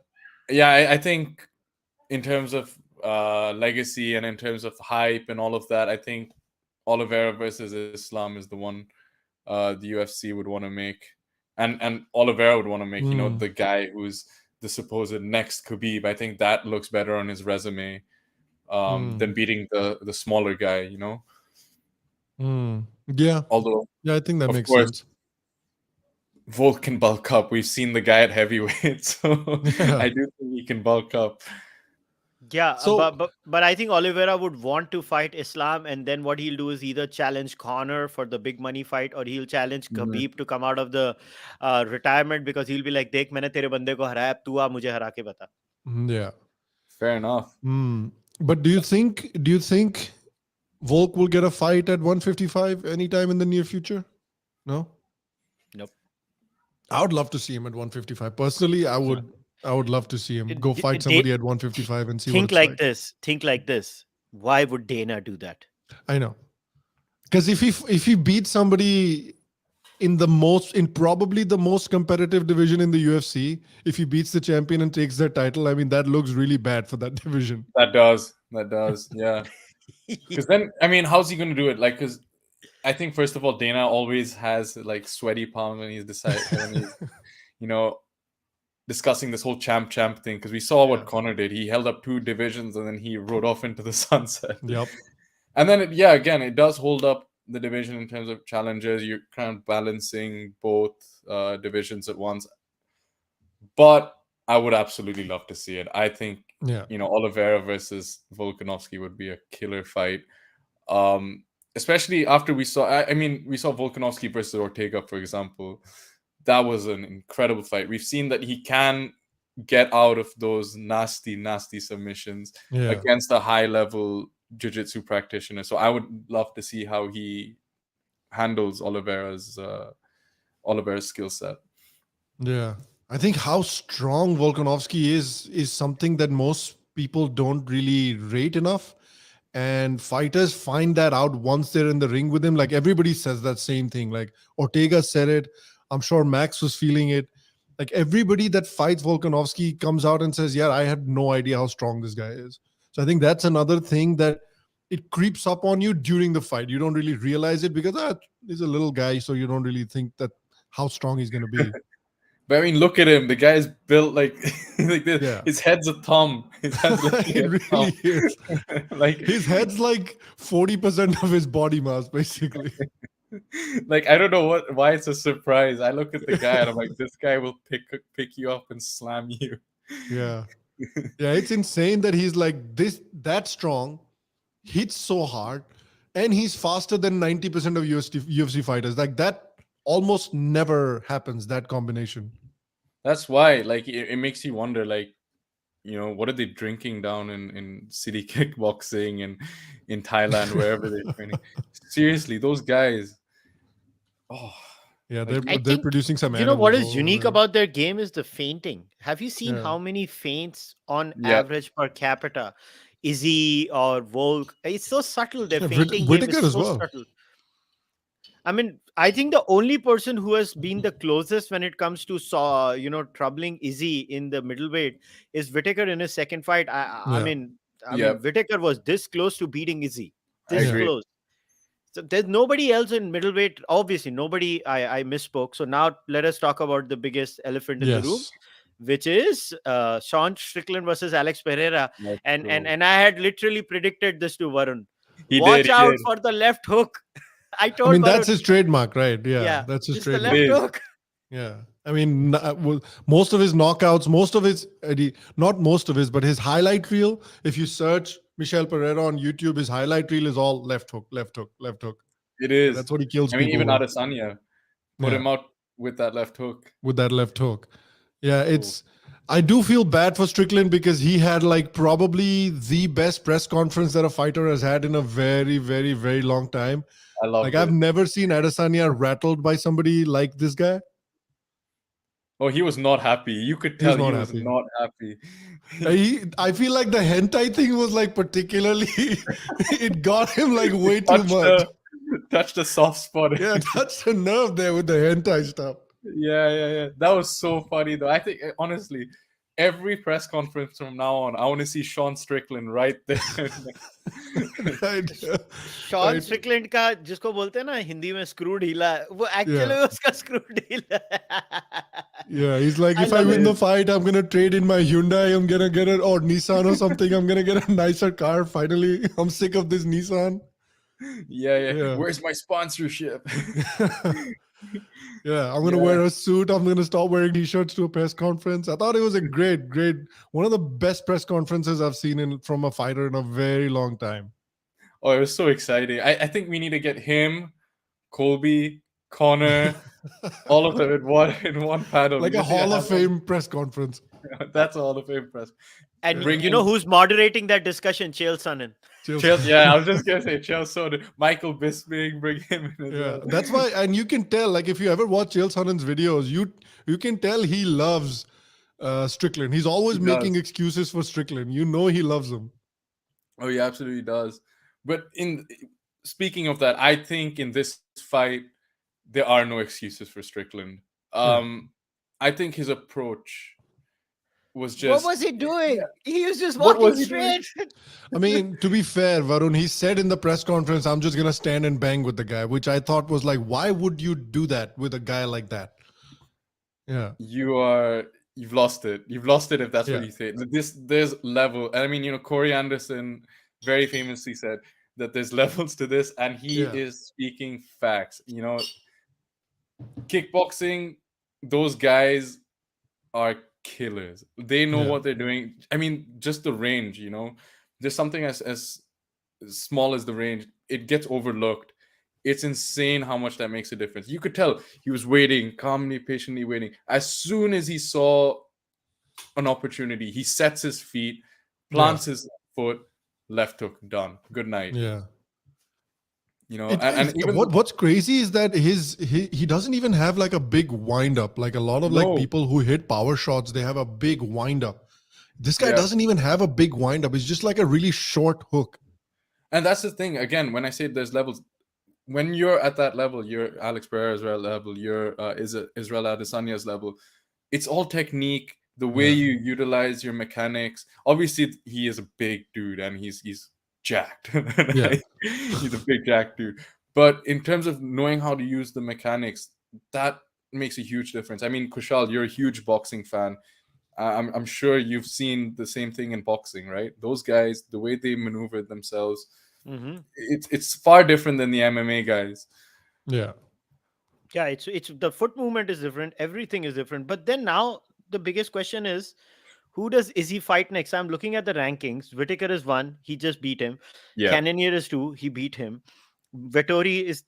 yeah, I think in terms of legacy and in terms of hype and all of that, I think Oliveira versus Islam is the one the UFC would want to make. And Oliveira would want to make, the guy who's the supposed next Khabib. I think that looks better on his resume than beating the smaller guy, Yeah. Although, I think that makes sense. Volk can bulk up. We've seen the guy at heavyweight, so I do think he can bulk up. Yeah, but I think Oliveira would want to fight Islam, and then what he'll do is either challenge Conor for the big money fight, or he'll challenge Khabib to come out of the retirement, because he'll be like, "Dekh, maine tere bande ko haraya, ab tu aa mujhe hara ke bata." Yeah, fair enough. But do you think Volk will get a fight at 155 anytime in the near future? No. Nope. I would love to see him at 155. Personally, I would love to see him go fight somebody at 155 and see what it's like. Think like this. Why would Dana do that? I know. Because if he beats somebody in probably the most competitive division in the UFC, if he beats the champion and takes their title, I mean, that looks really bad for that division. That does. Yeah. Because then, I mean, how's he going to do it? Like, because I think, first of all, Dana always has like sweaty palms when he's discussing this whole champ thing, because we saw what Conor did. He held up 2 divisions and then he rode off into the sunset. Yep. And then it does hold up the division in terms of challenges. You're kind of balancing both divisions at once. But I would absolutely love to see it. I think Oliveira versus Volkanovski would be a killer fight. Especially after we saw Volkanovski versus Ortega, for example. That was an incredible fight. We've seen that he can get out of those nasty, nasty submissions against a high-level jiu-jitsu practitioner. So I would love to see how he handles Oliveira's skill set. Yeah. I think how strong Volkanovski is something that most people don't really rate enough. And fighters find that out once they're in the ring with him. Like everybody says that same thing. Like Ortega said it. I'm sure Max was feeling it. Like everybody that fights Volkanovski comes out and says, yeah, I had no idea how strong this guy is. So I think that's another thing that it creeps up on you during the fight. You don't really realize it because he's a little guy. So you don't really think that how strong he's going to be. But I mean, look at him. The guy's built like like this. Yeah. His head's a thumb. His head's It a really thumb. is. Like His head's like 40% of his body mass, basically. like I don't know why it's a surprise. I look at the guy and I'm like, this guy will pick you up and slam you. Yeah. Yeah, it's insane that he's like that strong, hits so hard, and he's faster than 90% of UFC fighters. Like that almost never happens, that combination. That's why, like, it makes you wonder, like, what are they drinking down in city kickboxing and in Thailand, wherever they're training? Seriously, those guys. Oh, Yeah, like, I they're think producing some you know animals. what is all over unique there. about their game is the feinting. Have you seen Yeah. how many feints on Yeah. average per capita Izzy or Volk? It's so subtle. Their Yeah, feinting game Whitaker is as so well. subtle. I mean, I think the only person who has been the closest when it comes to troubling Izzy in the middleweight is Whitaker in his second fight. I Yeah. mean, Yeah. Whitaker was this close to beating Izzy, I this agree. close. So there's nobody else in middleweight. Obviously, nobody. I misspoke. So now let us talk about the biggest elephant in the room, Yes. which is Sean Strickland versus Alex Pereira. That's And true. I had literally predicted this to Varun. He Watch did. out for the left hook. I I told mean, Varun. that's his trademark, right? Yeah, Yeah, that's his just the trademark. left It is. hook. Yeah. I mean, most of his knockouts, most of his, not most of his, but his highlight reel, if you search Michel Pereira on YouTube, his highlight reel is all left hook, left hook, left hook. It And is. that's what he kills I mean, people even with. Adesanya put Yeah, him out with that left hook. with that left hook. Yeah, I do feel bad for Strickland because he had like probably the best press conference that a fighter has had in a very, very, very long time. I love Like it. I've never seen Adesanya rattled by somebody like this guy. Oh, he was not happy. You could He was tell he not was happy. not happy. I feel like the hentai thing was like particularly, it got him like way too touched much. touched a soft spot. Yeah, touched a nerve there with the hentai stuff. Yeah. That was so funny, though. I think, honestly, every press conference from now on, I want to see Sean Strickland right there. Right. Shaun Right. Strickland का जिसको बोलते हैं ना हिंदी में screw ढीला वो actually Yeah. उसका screw ढीला Yeah, he's like, I if I love win it. the fight, I'm gonna trade in my Hyundai. I'm gonna get it, or Nissan or something. I'm gonna get a nicer car. Finally, I'm sick of this Nissan. Yeah. Yeah. Where's my sponsorship? Yeah, I'm gonna Yeah. wear a suit. I'm gonna stop wearing t-shirts to a press conference. I thought it was a great, one of the best press conferences I've seen from a fighter in a very long time. Oh, it was so exciting. I think we need to get him, Colby, Connor, all of them in one panel. Like We a just need to Hall of have Fame press conference. That's a Hall of Fame press. and Bring you know in- who's moderating that discussion? Chael Sonnen. Yeah, I was just gonna say Chelsea, Michael Bisping, bring him in as Yeah, well. that's why, and you can tell, like if you ever watch Chael Sonnen's videos, you can tell he loves Strickland. He's always He making does. excuses for Strickland. You know he loves him. Oh, he absolutely does. But speaking of that, I think in this fight there are no excuses for Strickland. I think his approach was just. What was he doing? He was just What walking was he doing? straight. I mean, to be fair, Varun, he said in the press conference, I'm just going to stand and bang with the guy, which I thought was like, why would you do that with a guy like that? Yeah. You've lost it. You've lost it if that's Yeah. what you say. There's level. And I mean, Corey Anderson very famously said that there's levels to this, and he Yeah. is speaking facts. Kickboxing, those guys are killers. They know Yeah. what they're doing. I mean, just the range, there's something as small as the range, it gets overlooked. It's insane how much that makes a difference. You could tell he was waiting, calmly, patiently waiting. As soon as he saw an opportunity, he sets his feet, plants his foot, left hook, done. Good night. Yeah. You know, It and is. even What's crazy is that he doesn't even have like a big wind up. Like a lot of like no, people who hit power shots, they have a big wind up. This guy yeah. doesn't even have a big wind up. It's just like a really short hook. And that's the thing. Again, when I say there's levels, when you're at that level, you're Alex Pereira's level, you're Israel Adesanya's level. It's all technique, the way Yeah. you utilize your mechanics. Obviously, he is a big dude and he's jacked. Yeah. He's a big jack dude. But in terms of knowing how to use the mechanics, that makes a huge difference. I mean, Kushal, you're a huge boxing fan. I'm sure you've seen the same thing in boxing, right? Those guys, the way they maneuver themselves, Mm-hmm. it's far different than the MMA guys. Yeah. Yeah, it's the foot movement is different. Everything is different. But then now the biggest question is, who does Izzy fight next? I'm looking at the rankings. Whitaker is one. He just beat him. Yeah, Cannonier is two. He beat him. Vettori is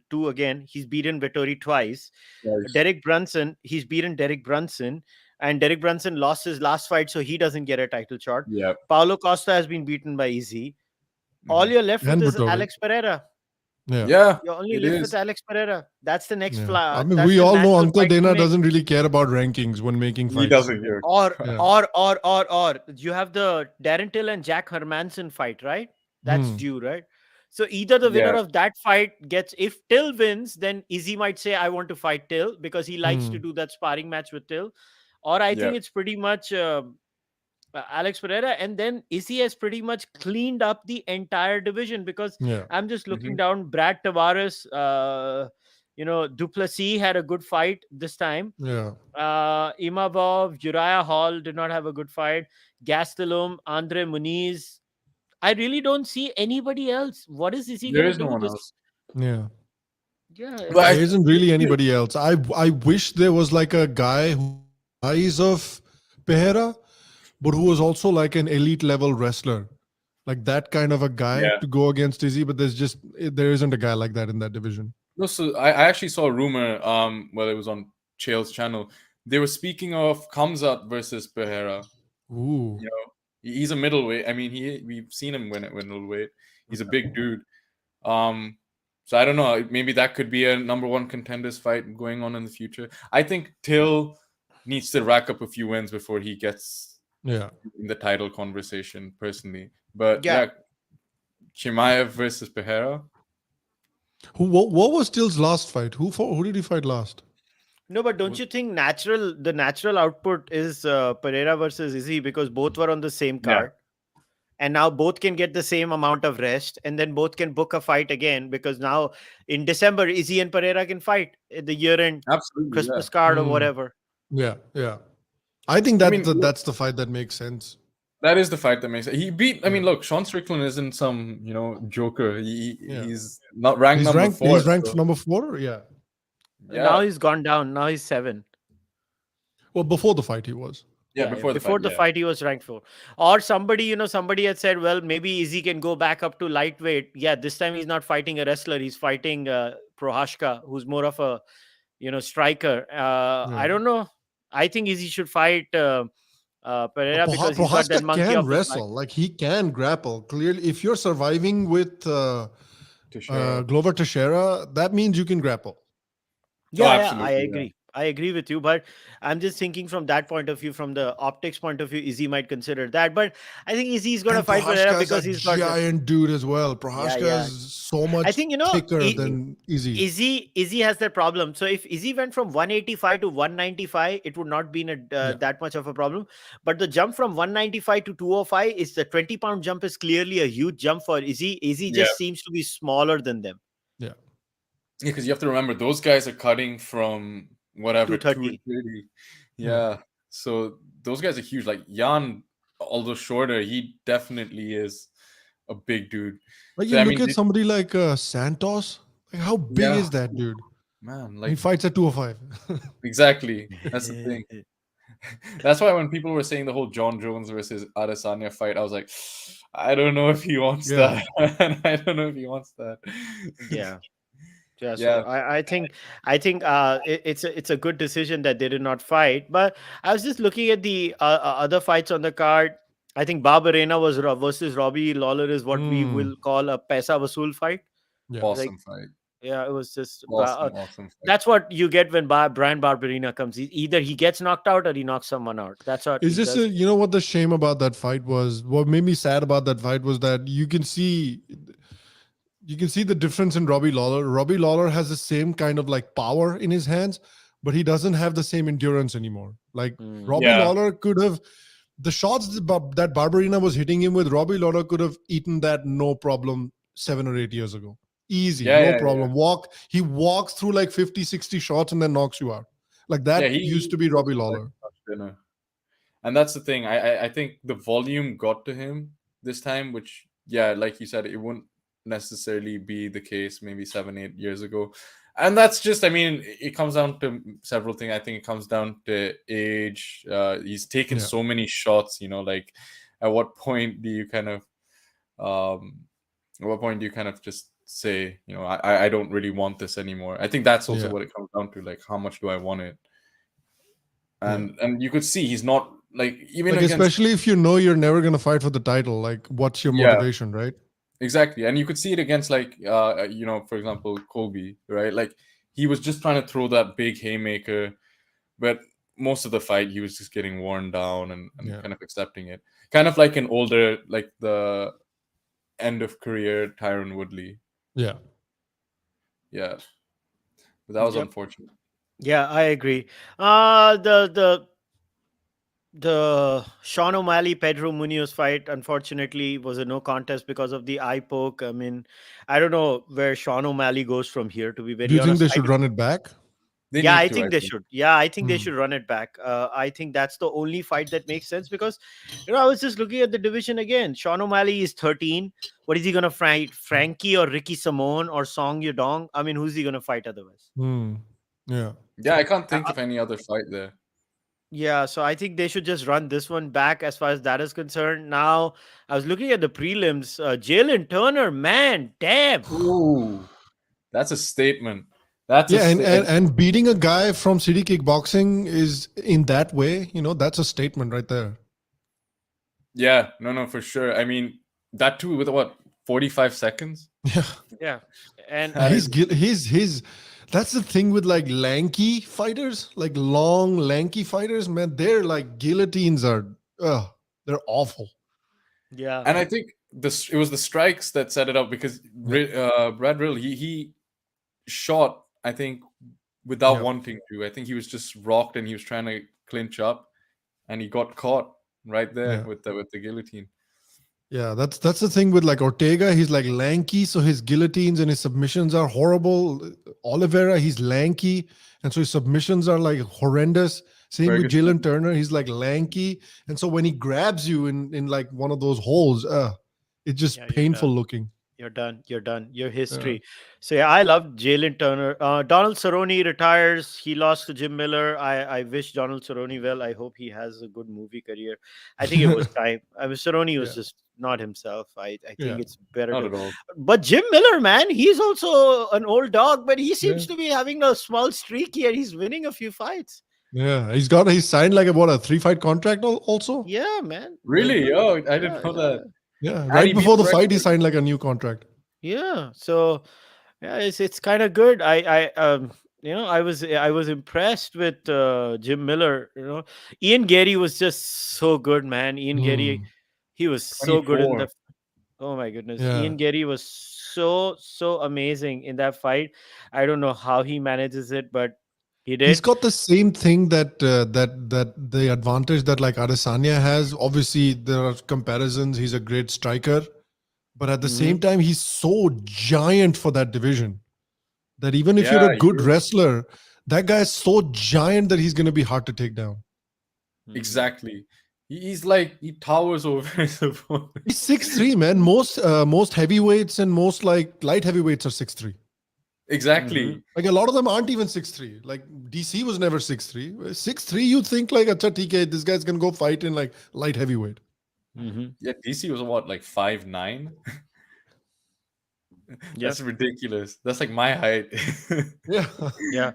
two again. He's beaten Vettori twice. guys. Derek Brunson, he's beaten Derek Brunson. And Derek Brunson lost his last fight, so he doesn't get a title shot. Yeah. Paulo Costa has been beaten by Izzy. All Mhm. you're left with And is Vittori. Alex Pereira. Yeah. Yeah, You're only it left with is. Alex Pereira. That's the next Yeah. I mean, that's we the all know natural Uncle fight to Dana make. doesn't really care about rankings when making He fights. doesn't hear. Yeah. Or you have the Darren Till and Jack Hermanson fight, right? That's Hmm. due, right? So either the winner Yeah, of that fight gets, if Till wins, then Izzy might say, I want to fight Till because he likes to Hmm. do that sparring match with Till. Or I yeah, think it's pretty much Alex Pereira. And then Izzy has pretty much cleaned up the entire division because Yeah. I'm just looking hmm down. Brad Tavares, Duplessis had a good fight this time. Yeah. Imavov, Uriah Hall did not have a good fight. Gastelum, Andre Muniz. I really don't see anybody else. What is he there gonna is no do? one This, else. Yeah. yeah, But There isn't really anybody else. I wish there was like a guy who size of Pereira, but who was also like an elite level wrestler, like that kind of a guy yeah, to go against Izzy. But there isn't a guy like that in that division. no. So I actually saw a rumor. Well, it was on Chael's channel. They were speaking of Kamzat versus Pereira. Ooh. You know, he's a middleweight. I mean, we've seen him win at middleweight. He's a big dude. Um, so I don't know. Maybe that could be a number one contenders fight going on in the future. I think Till needs to rack up a few wins before he gets Yeah. in the title conversation. Personally, but yeah. yeah, Chimaev versus Pereira. What was Till's last fight? Who did he fight last? No, but don't you think the natural output is Pereira versus Izzy because both were on the same Yeah, card, and now both can get the same amount of rest, and then both can book a fight again because now in December Izzy and Pereira can fight at the year-end absolutely. Yeah. Christmas card or Hmm. whatever. Yeah. Yeah. I think I mean, that's the fight that makes sense. that is the fight that makes it. He beat. I mean, Yeah. look, Sean Strickland isn't some joker. Yeah. He's not ranked He's number ranked. 4. He's ranked So, number 4. Yeah. Now yeah, he's gone down. Now he's 7. Well, before the fight, he was. yeah. Yeah, Before the before fight, the yeah. fight he was ranked 4. Or somebody had said, well, maybe Izzy can go back up to lightweight. Yeah, this time he's not fighting a wrestler. He's fighting Prohashka, who's more of a striker. I Yeah. don't know. I think Izzy should fight But Pereira because he's got that Prohaska monkey can off his back. wrestle. Like he can grapple. Clearly, if you're surviving with Teixeira. Glover Teixeira, that means you can grapple. Yeah, I Absolutely. Yeah. agree. I agree with you, but I'm just thinking from that point of view, from the optics point of view, Izzy might consider that. But I think Izzy's going to And fight Pereira Prohaska is a because he's got the, giant dude as well. yeah, Prohaska yeah. is so I much think thicker than Izzy. Izzy has that problem. So if Izzy went from 185 to 195, it would not be that much of a problem. But the jump from 195 to 205 is the 20-pound jump is clearly a huge jump for Izzy. Izzy Yeah. just seems to be smaller than them. Yeah. Yeah, because you have to remember those guys are cutting from whatever 230. 230. Yeah. So those guys are huge. Like Jan, although shorter, he definitely is a big dude. Like So, you I look mean, at somebody like Santos. Like how big Yeah. is that dude? man, He like fights at 205. exactly. That's the thing. That's why when people were saying the whole John Jones versus Adesanya fight, I was like, I don't know if he wants Yeah. that. I don't know if he wants that. Yeah. Yeah, so Yeah. I think it's a good decision that they did not fight. But I was just looking at the other fights on the card. I think Barberena versus Robbie Lawler is what we Hmm. will call a Pesa Vasool fight. Yeah. Like, Awesome fight. yeah, it was just Awesome fight. that's what you get when Brian Barberina comes. Either he gets knocked out or he knocks someone out. That's what It's he just does. you know what the shame about that fight was. What made me sad about that fight was that you can see the difference in Robbie Lawler. Robbie Lawler has the same kind of like power in his hands, but he doesn't have the same endurance anymore. Like Mm. Robbie Yeah. Lawler could have the shots that Barberina was hitting him with. Robbie Lawler could have eaten that no problem 7 or 8 years ago. Easy, no Yeah. problem. He walks through like 50, 60 shots and then knocks you out. Like Yeah, that used he to be Robbie like Lawler. dinner. And that's the thing. I think the volume got to him this time, which, yeah, like you said, it wouldn't necessarily be the case maybe 7, 8 years ago. And that's just, I mean, it comes down to several things. I think it comes down to age. He's taken Yeah. so many shots, like at what point do you kind of just say, I don't really want this anymore. I think that's also Yeah. what it comes down to, like how much do I want it? Yeah. And you could see he's not like even Like against especially if you know you're never gonna fight for the title, like what's your yeah, motivation, right? exactly. And you could see it against like for example, Colby, right? Like he was just trying to throw that big haymaker, but most of the fight he was just getting worn down and Yeah. kind of accepting it. Kind of like an older, like the end of career Tyron Woodley. Yeah. Yeah. But that was Yep. unfortunate. Yeah, I agree. The Sean O'Malley Pedro Munoz fight, unfortunately, was a no contest because of the eye poke. I mean, I don't know where Sean O'Malley goes from here. To be Do very you think honest, they should run it back? They yeah, need I to, I think they think. should. Yeah, I think they Hmm. should run it back. I think that's the only fight that makes sense because, I was just looking at the division again. Sean O'Malley is 13. What is he going to fight? Frankie or Ricky Simone or Song Yudong? I mean, who's he going to fight otherwise? Hmm. Yeah. Yeah, I can't think Uh, of any other fight there. Yeah, so I think they should just run this one back as far as that is concerned. Now, I was looking at the prelims. Jalen Turner, man, damn. Ooh, that's a statement. That's a Yeah, and, and statement. and beating a guy from City Kickboxing is in that way, that's a statement right there. Yeah, no, for sure. I mean, that too with what, 45 seconds? Yeah. Yeah. And That is His that's the thing with like lanky fighters, like long lanky fighters, man, they're like guillotines are they're awful. yeah. and I think it was the strikes that set it up because Brad Rill, he shot, I think, without Yeah. wanting to. I think he was just rocked and he was trying to clinch up and he got caught right there Yeah. with the guillotine. Yeah, that's the thing with like Ortega. He's like lanky, so his guillotines and his submissions are horrible. Oliveira, he's lanky, and so his submissions are like horrendous. Same with Ferguson. Jalen Turner. He's like lanky, and so when he grabs you in like one of those holes, it's just Yeah, you're painful done. looking. You're done. You're done. Your Yeah. history. So yeah, I love Jalen Turner. Donald Cerrone retires. He lost to Jim Miller. I wish Donald Cerrone well. I hope he has a good movie career. I think it was time. I mean, Cerrone was Yeah. just not himself. I Yeah. think it's better Not to. at all. But Jim Miller, man, he's also an old dog, but he seems Yeah. to be having a small streak here. He's winning a few fights. Yeah, he's signed like a 3-fight contract also. Yeah, man. Really? Oh, I Yeah, didn't know yeah. that. Yeah, And right he beat before the the fight, he record. signed like a new contract. Yeah. So yeah, it's kind of good. I was impressed with Jim Miller. Ian Gary was just so good, man. Ian Gary, Hmm. he was so good in 24. the. Oh my goodness, Yeah. Ian Gary was so amazing in that fight. I don't know how he manages it, but he He's did. got the same thing that the advantage that like Adesanya has. Obviously, there are comparisons. He's a great striker, but at the Mhm. same time, he's so giant for that division that even if you're Yeah, a good wrestler, that guy's so giant that he's going to be hard to take down. Mhm. exactly. He's like, he towers over his opponent. He's 6'3", man. Most heavyweights and most like light heavyweights are 6'3". Exactly. Like a lot of them aren't even 6'3". Like DC was never 6'3". 6'3", you think like, acha, TK, this guy's gonna go fight in like light heavyweight. Mhm. Yeah, DC was what, like 5'9"? Yeah. That's ridiculous. That's like my height. Yeah. Yeah.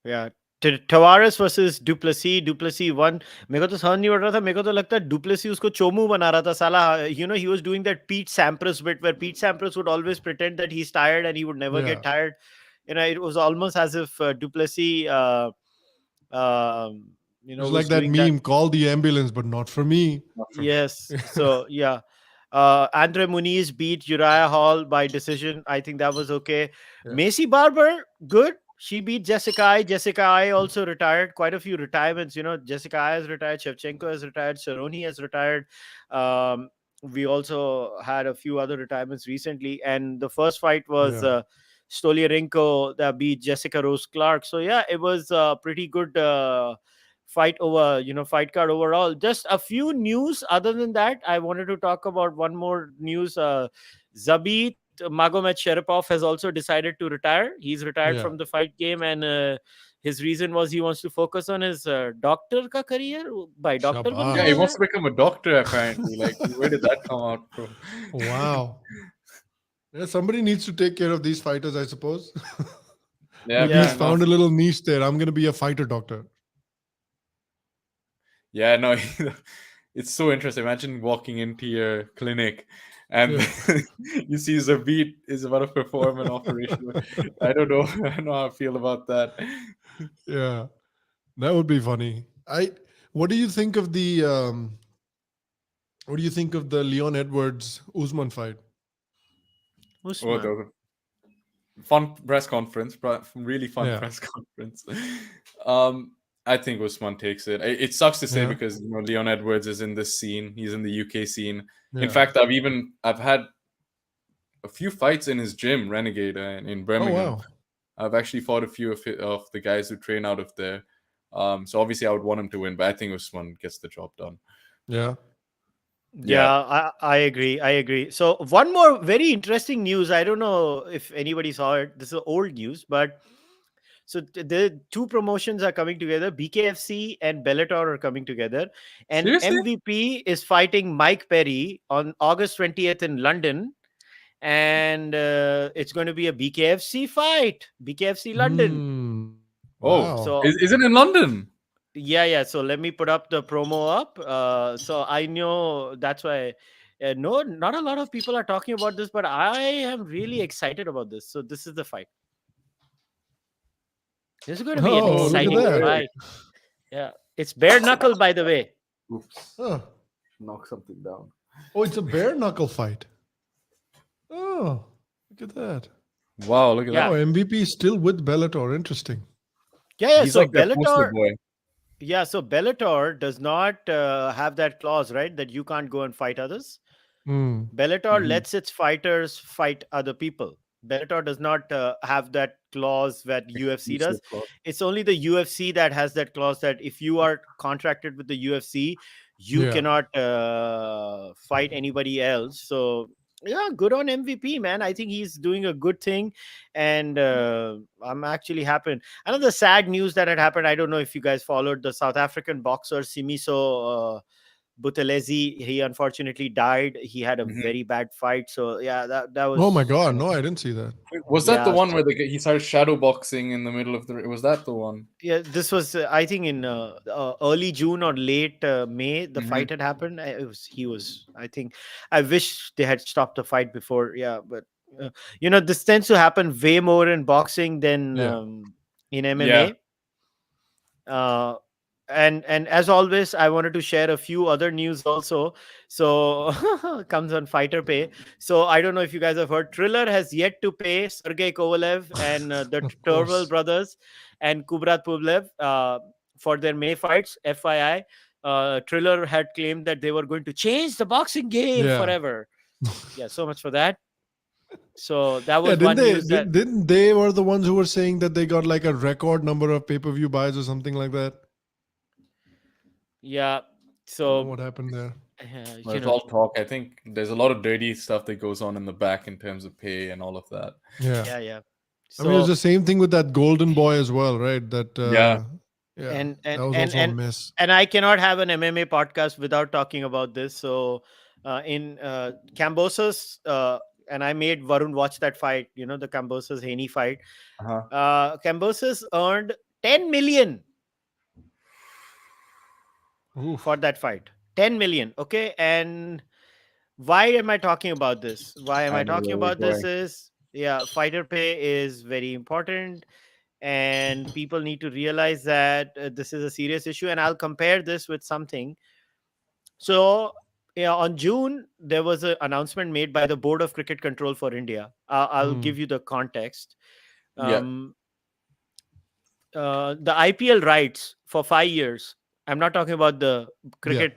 Yeah. Tavares versus Duplessis. Duplessis won. मेरे को तो समझ नहीं पड़ रहा था. मेरे को तो लगता है Duplessis उसको चोमू बना रहा था साला. He was doing that Pete Sampras bit where Pete Sampras would always pretend that he's tired and he would never Yeah. get tired. It was almost as if Duplessis It was like was that doing that. meme, call the ambulance, but not for me. Not from- Yes. So yeah. Andre Muniz beat Uriah Hall by decision. I think that was okay. Yeah. Macy Barber, good. She beat Jessica I. Jessica I also retired. Quite a few retirements. Jessica I has retired. Shevchenko has retired. Cerrone has retired. We also had a few other retirements recently. And the first fight was Yeah. Stoliarenko that beat Jessica Rose Clark. So yeah, it was a pretty good fight card overall. Just a few news other than that. I wanted to talk about one more news. Zabit Magomed Sharipov has also decided to retire. He's retired Yeah. from the fight game, and his reason was he wants to focus on his doctor ka career. By doctor Shabash. Yeah, he wants to become a doctor apparently. Like, where did that come out from? Wow. Yeah, somebody needs to take care of these fighters, I suppose. Yeah, Maybe fair he's found a little niche there. I'm going to be a fighter doctor. Yeah, no, it's so interesting. Imagine walking into your clinic and you see Zabit is about to perform an operation. I don't know. I don't know how I feel about that. Yeah, that would be funny. What do you think of the Leon Edwards Usman fight? Oh, Usman. there was a fun press conference, really fun Yeah. press conference. I think Usman takes it. It sucks to say Yeah. because Leon Edwards is in this scene. He's in the UK scene. Yeah. In fact, I've had a few fights in his gym, Renegade, in Oh Birmingham. wow. I've actually fought a few of the guys who train out of there. So obviously I would want him to win, but I think Usman gets the job done. Yeah. Yeah, I agree. So one more very interesting news. I don't know if anybody saw it. This is old news, but so the two promotions are coming together. BKFC and Bellator are coming together, and Seriously? MVP is fighting Mike Perry on August 20th in London, and it's going to be a BKFC fight. BKFC London. Hmm. Oh, Wow. So is it in London? yeah. So let me put up the promo up. So I know that's why. No, not a lot of people are talking about this, but I am really excited about this. So this is the fight. This is going to be an Oh, look at exciting that. fight. Yeah, it's bare knuckle, by the way. Oops. Huh. Knock something down. Oh, it's a bare knuckle fight. Oh, look at that. Wow, look at Yeah. Oh, MVP is still with Bellator. Interesting. Yeah. He's So like their poster Bellator. boy. Yeah, so Bellator does not have that clause, right? That you can't go and fight others. Hmm. Bellator Mhm. lets its fighters fight other people. Bellator does not have that clause that UFC does. It's only the UFC that has that clause that if you are contracted with the UFC, you Yeah. cannot fight anybody else. So yeah, good on MVP, man. I think he's doing a good thing, and I'm actually happy. Another sad news that had happened. I don't know if you guys followed the South African boxer Simiso Buthelezi. He unfortunately died. He had a Mhm. very bad fight. So yeah, that was. Oh my God. No, I didn't see that. Was that the Yeah, one where he started shadow boxing in the middle of the? Was that the one? Yeah, this was I think in early June or late May. The Mhm. fight had happened. He was. I think. I wish they had stopped the fight before. Yeah, but this tends to happen way more in boxing than Yeah. in MMA. Uh, and as always, I wanted to share a few other news also. So comes on fighter pay. So I don't know if you guys have heard, Triller has yet to pay Sergey Kovalev and the Of Turvel course. brothers and Kubrat Puvlev for their May fights. FYI, Triller had claimed that they were going to change the boxing game Yeah. forever. Yeah, so much for that. So that Yeah, was one news that. didn't they were the ones who were saying that they got like a record number of pay-per-view buys or something like that? Yeah. Don't know So what happened there. Well, it's all talk. I think there's a lot of dirty stuff that goes on in the back in terms of pay and all of that. Yeah. yeah. I mean, it was So the same thing with that Golden Boy as well, right? That Yeah. yeah, and that was also a mess. and I cannot have an MMA podcast without talking about this. So in Cambosos, and I made Varun watch that fight. The Cambosos Haney fight. Uh-huh. Cambosos earned 10 million Oof. for that fight. 10 million. Okay. And why am I talking about this? Why am I I know talking where we're about this? going. Is yeah, fighter pay is very important, and people need to realize that this is a serious issue. And I'll compare this with something. So, yeah, on June, there was an announcement made by the Board of Cricket Control for India. I'll Hmm. give you the context. Yeah. Um, the IPL rights for 5 years. I'm not talking about the Yeah.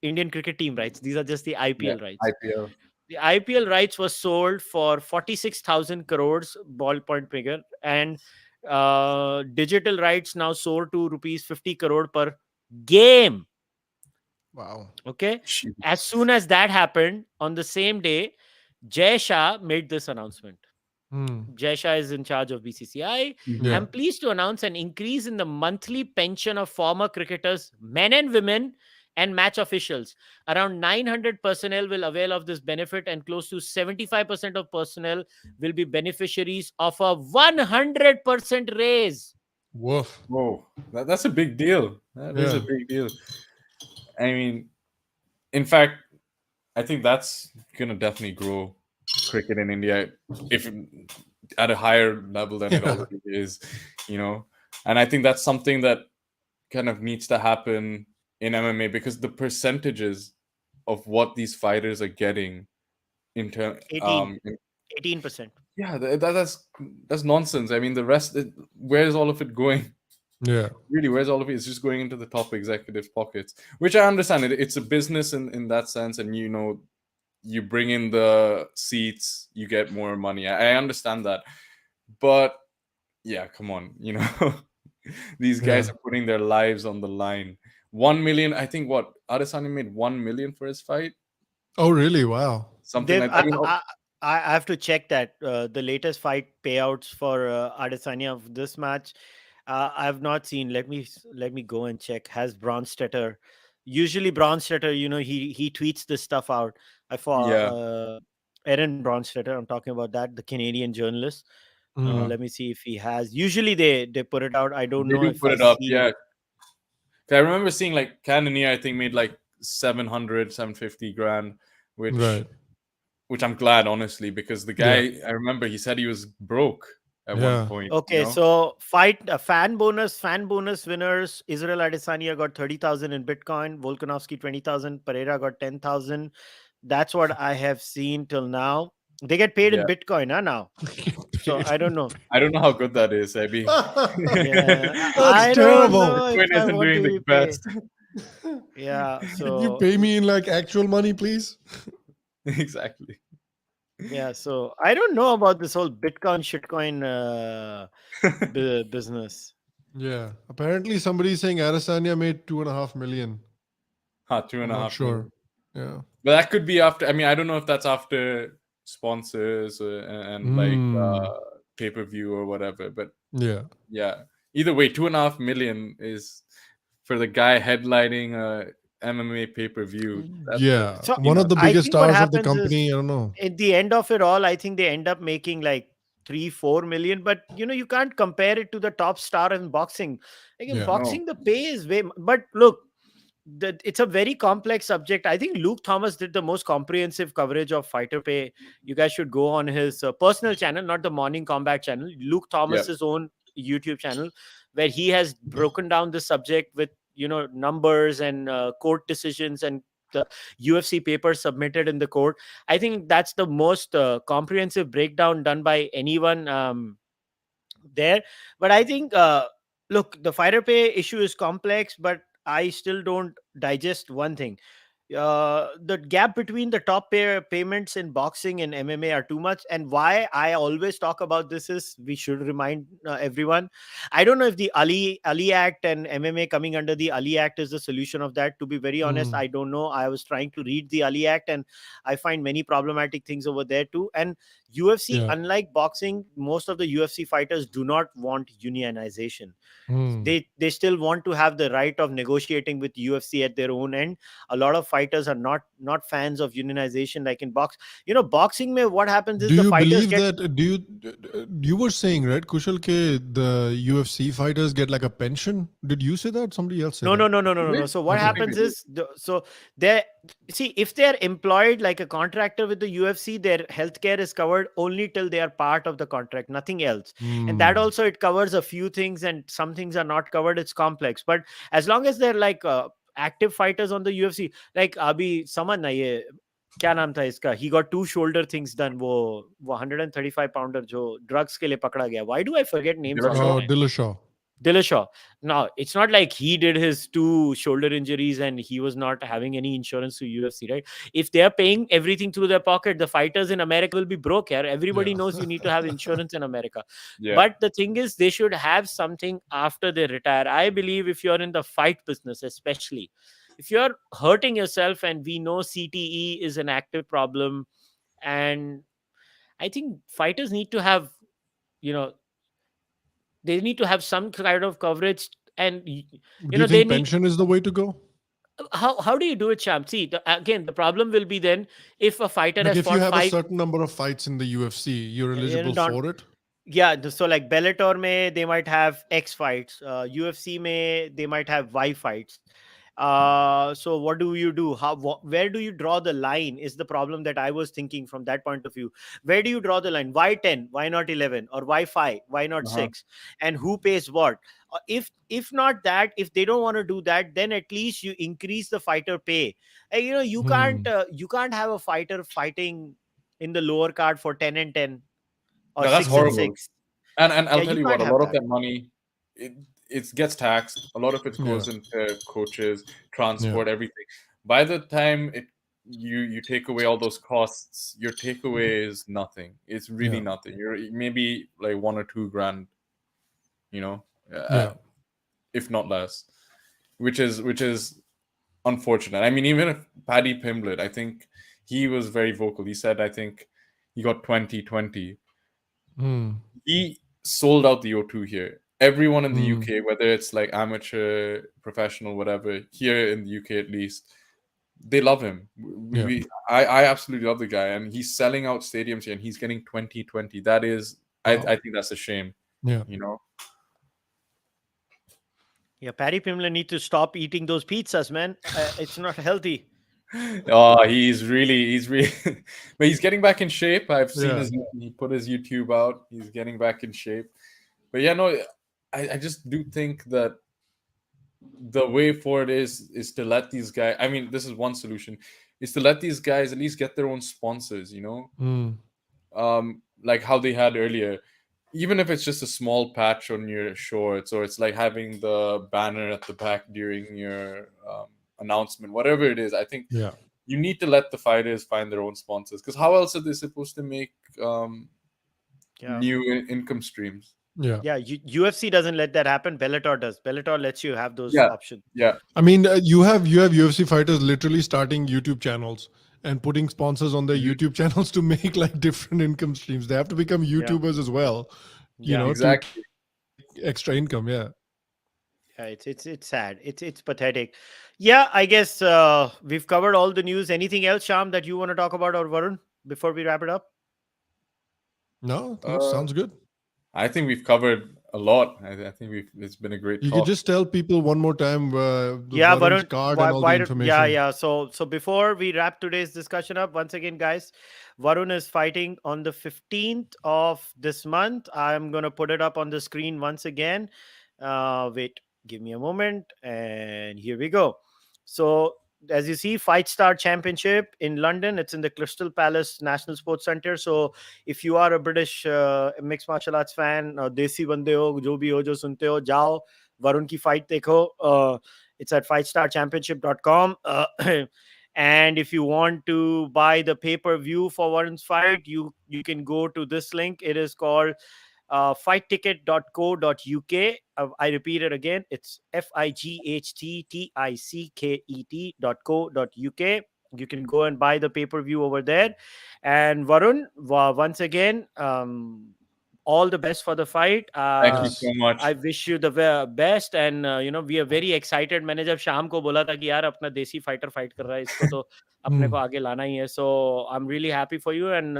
Indian cricket team rights. These are just the Yeah. IPL rights. IPL. The IPL rights was sold for 46,000 crores ballpoint figure, and digital rights now sold to rupees 50 crore per game. Wow. Okay. As Jeez. soon as that happened, on the same day, Jay Shah made this announcement. Hmm. Jay Shah is in charge of BCCI. Mhm. Yeah. I'm pleased to announce an increase in the monthly pension of former cricketers, men and women, and match officials. Around 900 personnel will avail of this benefit, and close to 75% of personnel will be beneficiaries of a 100% raise. Woof. Whoa, that's a big deal. That is a Yeah. big deal. I mean, in fact, I think that's gonna definitely grow cricket in India if at a higher level than it Yeah. already is, you know. And I think that's something that kind of needs to happen in MMA because the percentages of what these fighters are getting in term 18, 18%. yeah, that's nonsense. I mean, the rest, where's all of it going? Yeah. Really, where's all of it? It's just going into the top executive pockets, which I understand. It's a business in that sense, and you know, you bring in the seats, you get more money. I understand that, but yeah, come on, you know, these Yeah. guys are putting their lives on the line. 1 million, I think. What Adesanya made 1 million for his fight, Oh, really? Wow. something They've like that. I mean, I have to check that the latest fight payouts for Adesanya of this match. I have not seen. Let me go and check. Has Bronstetter? Usually Bronstetter, he tweets this stuff out. I saw yeah, Aaron Bronstetter. I'm talking about that, the Canadian journalist. Hmm. Let me see if he has. Usually they put it out. I don't they know do if put I it up. seen it. Yeah, I remember seeing like Cannonier, I think made like 700, 750 grand, which Right. which I'm glad, honestly, because the Yeah. guy, I remember he said he was broke at one Yeah. point, you Okay, know? so fan bonus winners. Israel Adesanya got 30,000 in Bitcoin. Volkanovski 20,000. Pereira got 10,000. That's what I have seen till now. They get paid in Yeah. Bitcoin, now. So I don't know. I don't know how good that is, Abby. Yeah, That's I don't terrible. know if Bitcoin I isn't want doing to the be paid. best. Yeah, Can you so pay me in like actual money, please? Exactly. yeah, so I don't know about this whole Bitcoin shitcoin business. Yeah. Apparently, somebody's saying Adesanya made 2.5 million. Two I'm and a not half sure. million. Yeah. But that could be after, I mean, I don't know if that's after sponsors and like Hmm. pay per view or whatever, but Yeah. yeah. Either way, 2.5 million is for the guy headlining a MMA pay per view. That's Yeah. So One of the peanuts. I biggest think what stars of the happens is, company. I don't know. at the end of it all, I think they end up making like 3-4 million. But you can't compare it to the top star in boxing. Like in Yeah. No. boxing, the pay is way. But look, it's a very complex subject. I think Luke Thomas did the most comprehensive coverage of fighter pay. You guys should go on his personal channel, not the Morning Combat channel. Luke Yeah. Thomas's own YouTube channel, where he has broken down the subject with numbers and court decisions and the UFC papers submitted in the court. I think that's the most comprehensive breakdown done by anyone there. But I think, look, the fighter pay issue is complex, but I still don't digest one thing. The gap between the top payments in boxing and MMA are too much. And why I always talk about this is, we should remind everyone. I don't know if the Ali Act and MMA coming under the Ali Act is the solution of that. To be very honest, Hmm. I don't know. I was trying to read the Ali Act, and I find many problematic things over there too. And UFC, Yeah. unlike boxing, most of the UFC fighters do not want unionization. They still want to have the right of negotiating with UFC at their own end. A lot of fighters are not fans of unionization like in box. Boxing mein what happens is Do the you fighters believe get. that? You were saying, right, Kushal, ke the UFC fighters get like a pension? Did you say that? Somebody else said No, no, that. no, no, no, no, no. Really? So what I Okay. think they happens do. is, so they see, if they're employed like a contractor with the UFC, their healthcare is covered only till they are part of the contract, nothing else. And that Hmm. also, it covers a few things, and some things are not covered. It's complex, but as long as they're like active fighters on the UFC, like Abhi Saman na ye क्या नाम था इसका, he got two shoulder things done, वो 135 pounder जो drugs के लिए पकड़ा गया. Why do I forget names of the Oh, Dillashaw. guy? Dillashaw. Dillashaw. Now, it's not like he did his two shoulder injuries and he was not having any insurance to UFC, right? If they're paying everything through their pocket, the fighters in America will be broke here. Everybody Yeah. knows you need to have insurance in America. Yeah. But the thing is, they should have something after they retire. I believe if you're in the fight business, especially, if you're hurting yourself, and we know CTE is an active problem, and I think fighters need to have, you know, they need to have some kind of coverage, and Do you they think need. pension is the way to go? How do you do it, Sham? See, again, the problem will be then if a fighter Like has if you fought have a five. certain number of fights in the UFC, you're eligible Not. for it. Yeah, so like Bellator may they might have X fights, UFC may they might have Y fights. So what do you do? Where do you draw the line is the problem that I was thinking from that point of view. Where do you draw the line? Why 10? Why not 11? Or why 5? Why not Uh-huh. 6? And who pays what? If not that, if they don't want to do that, then at least you increase the fighter pay. Hmm. You can't have a fighter fighting in the lower card for 10 and 10 or No, that's 6 and horrible. 6. And Yeah, I'll tell you you what, can't a have lot of that. that money, it it gets taxed. A lot of it Yeah. goes into coaches, Yeah. transport, everything. By the time you take away all those costs, your takeaway is nothing. It's really Yeah. nothing. You're maybe like 1 or 2 grand, you know, Yeah. if not less, which is unfortunate. I mean, even if Paddy Pimblett, I think he was very vocal. He said, I think he got 2020. Hmm. He sold out the O2 here. Everyone in the Hmm. UK, whether it's like amateur, professional, whatever, here in the UK at least, they love him. Yeah. I absolutely love the guy, and he's selling out stadiums here, and he's getting 2020. That is, I Wow. think that's a shame. Yeah. You know, Yeah, Paddy Pimblett need to stop eating those pizzas, man. It's not healthy. oh, he's really, but he's getting back in shape. I've seen Yeah. his, he put his YouTube out. He's getting back in shape. But yeah, no, I just do think that the way forward is to let these guys, I mean, this is one solution, is to let these guys at least get their own sponsors, Hmm. like how they had earlier, even if it's just a small patch on your shorts, or it's like having the banner at the back during your announcement, whatever it is. I think Yeah. you need to let the fighters find their own sponsors, because how else are they supposed to make Yeah. new income streams? Yeah. Yeah, UFC doesn't let that happen. Bellator does. Bellator lets you have those Yeah, options. yeah. I mean, you have UFC fighters literally starting YouTube channels and putting sponsors on their Mhm. YouTube channels to make like different income streams. They have to become Yeah. YouTubers as well, Yeah. to Exactly. make extra income. Yeah. Yeah, it's sad. It's pathetic. Yeah, I guess we've covered all the news. Anything else, Sham, that you want to talk about, or Varun, before we wrap it up? No, uh, sounds good. I think we've covered a lot. I think it's been a great You could talk. just tell people one more time the Yeah, Varun's Varun. card and all the Why don't? Yeah, information. yeah. So before we wrap today's discussion up, once again, guys, Varun is fighting on the 15th of this month. I'm gonna put it up on the screen once again. Wait, give me a moment, and here we go. So as you see, Fight Star Championship in London. It's in the Crystal Palace National Sports Center. So if you are a British mixed martial arts fan, desi bande ho, jo bhi ho, jo sunte ho, jao Varun ki fight dekho. It's at fightstarchampionship.com. And if you want to buy the pay-per-view for Varun's fight, you can go to this link. It is called fightticket.co.uk. I repeat it again. It's fightticket.co.uk. You can go and buy the pay-per-view over there. And Varun, once again, all the best for the fight. Thank you Yes. so much. I wish you the best, and we are very excited. मैंने जब शाम को बोला था कि यार अपना देसी फाइटर फाइट कर रहा है, इसको तो अपने को आगे लाना ही है. So I'm really happy for you, and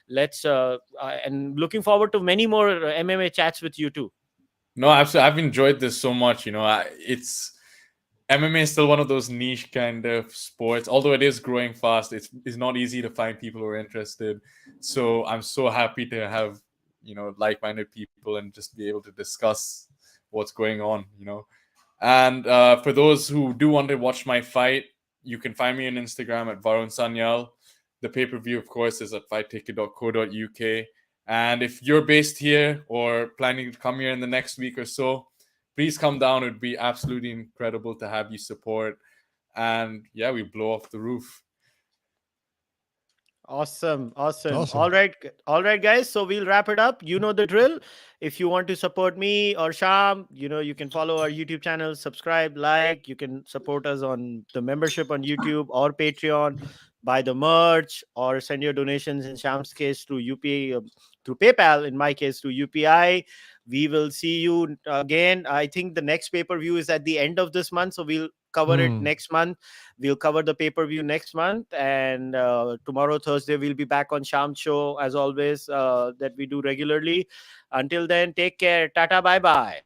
let's and looking forward to many more MMA chats with you too. No, absolutely. I've enjoyed this so much. It's MMA is still one of those niche kind of sports. Although it is growing fast, it's not easy to find people who are interested. So I'm so happy to have like-minded people and just be able to discuss what's going on. And for those who do want to watch my fight, you can find me on Instagram at Varun Sanyal. The pay-per-view, of course, is at fightticket.co.uk. And if you're based here or planning to come here in the next week or so, please come down. It would be absolutely incredible to have you support. And yeah, we blow off the roof. Awesome. All right, guys. So we'll wrap it up. You know the drill. If you want to support me or Sham, you can follow our YouTube channel, subscribe, like. You can support us on the membership on YouTube or Patreon, buy the merch, or send your donations in Sham's case through UPI, through PayPal. In my case, through UPI. We will see you again. I think the next pay-per-view is at the end of this month, so we'll cover it next month. We'll cover the pay-per-view next month, and tomorrow, Thursday, we'll be back on Sham's show as always, that we do regularly. Until then, take care. Tata, bye bye.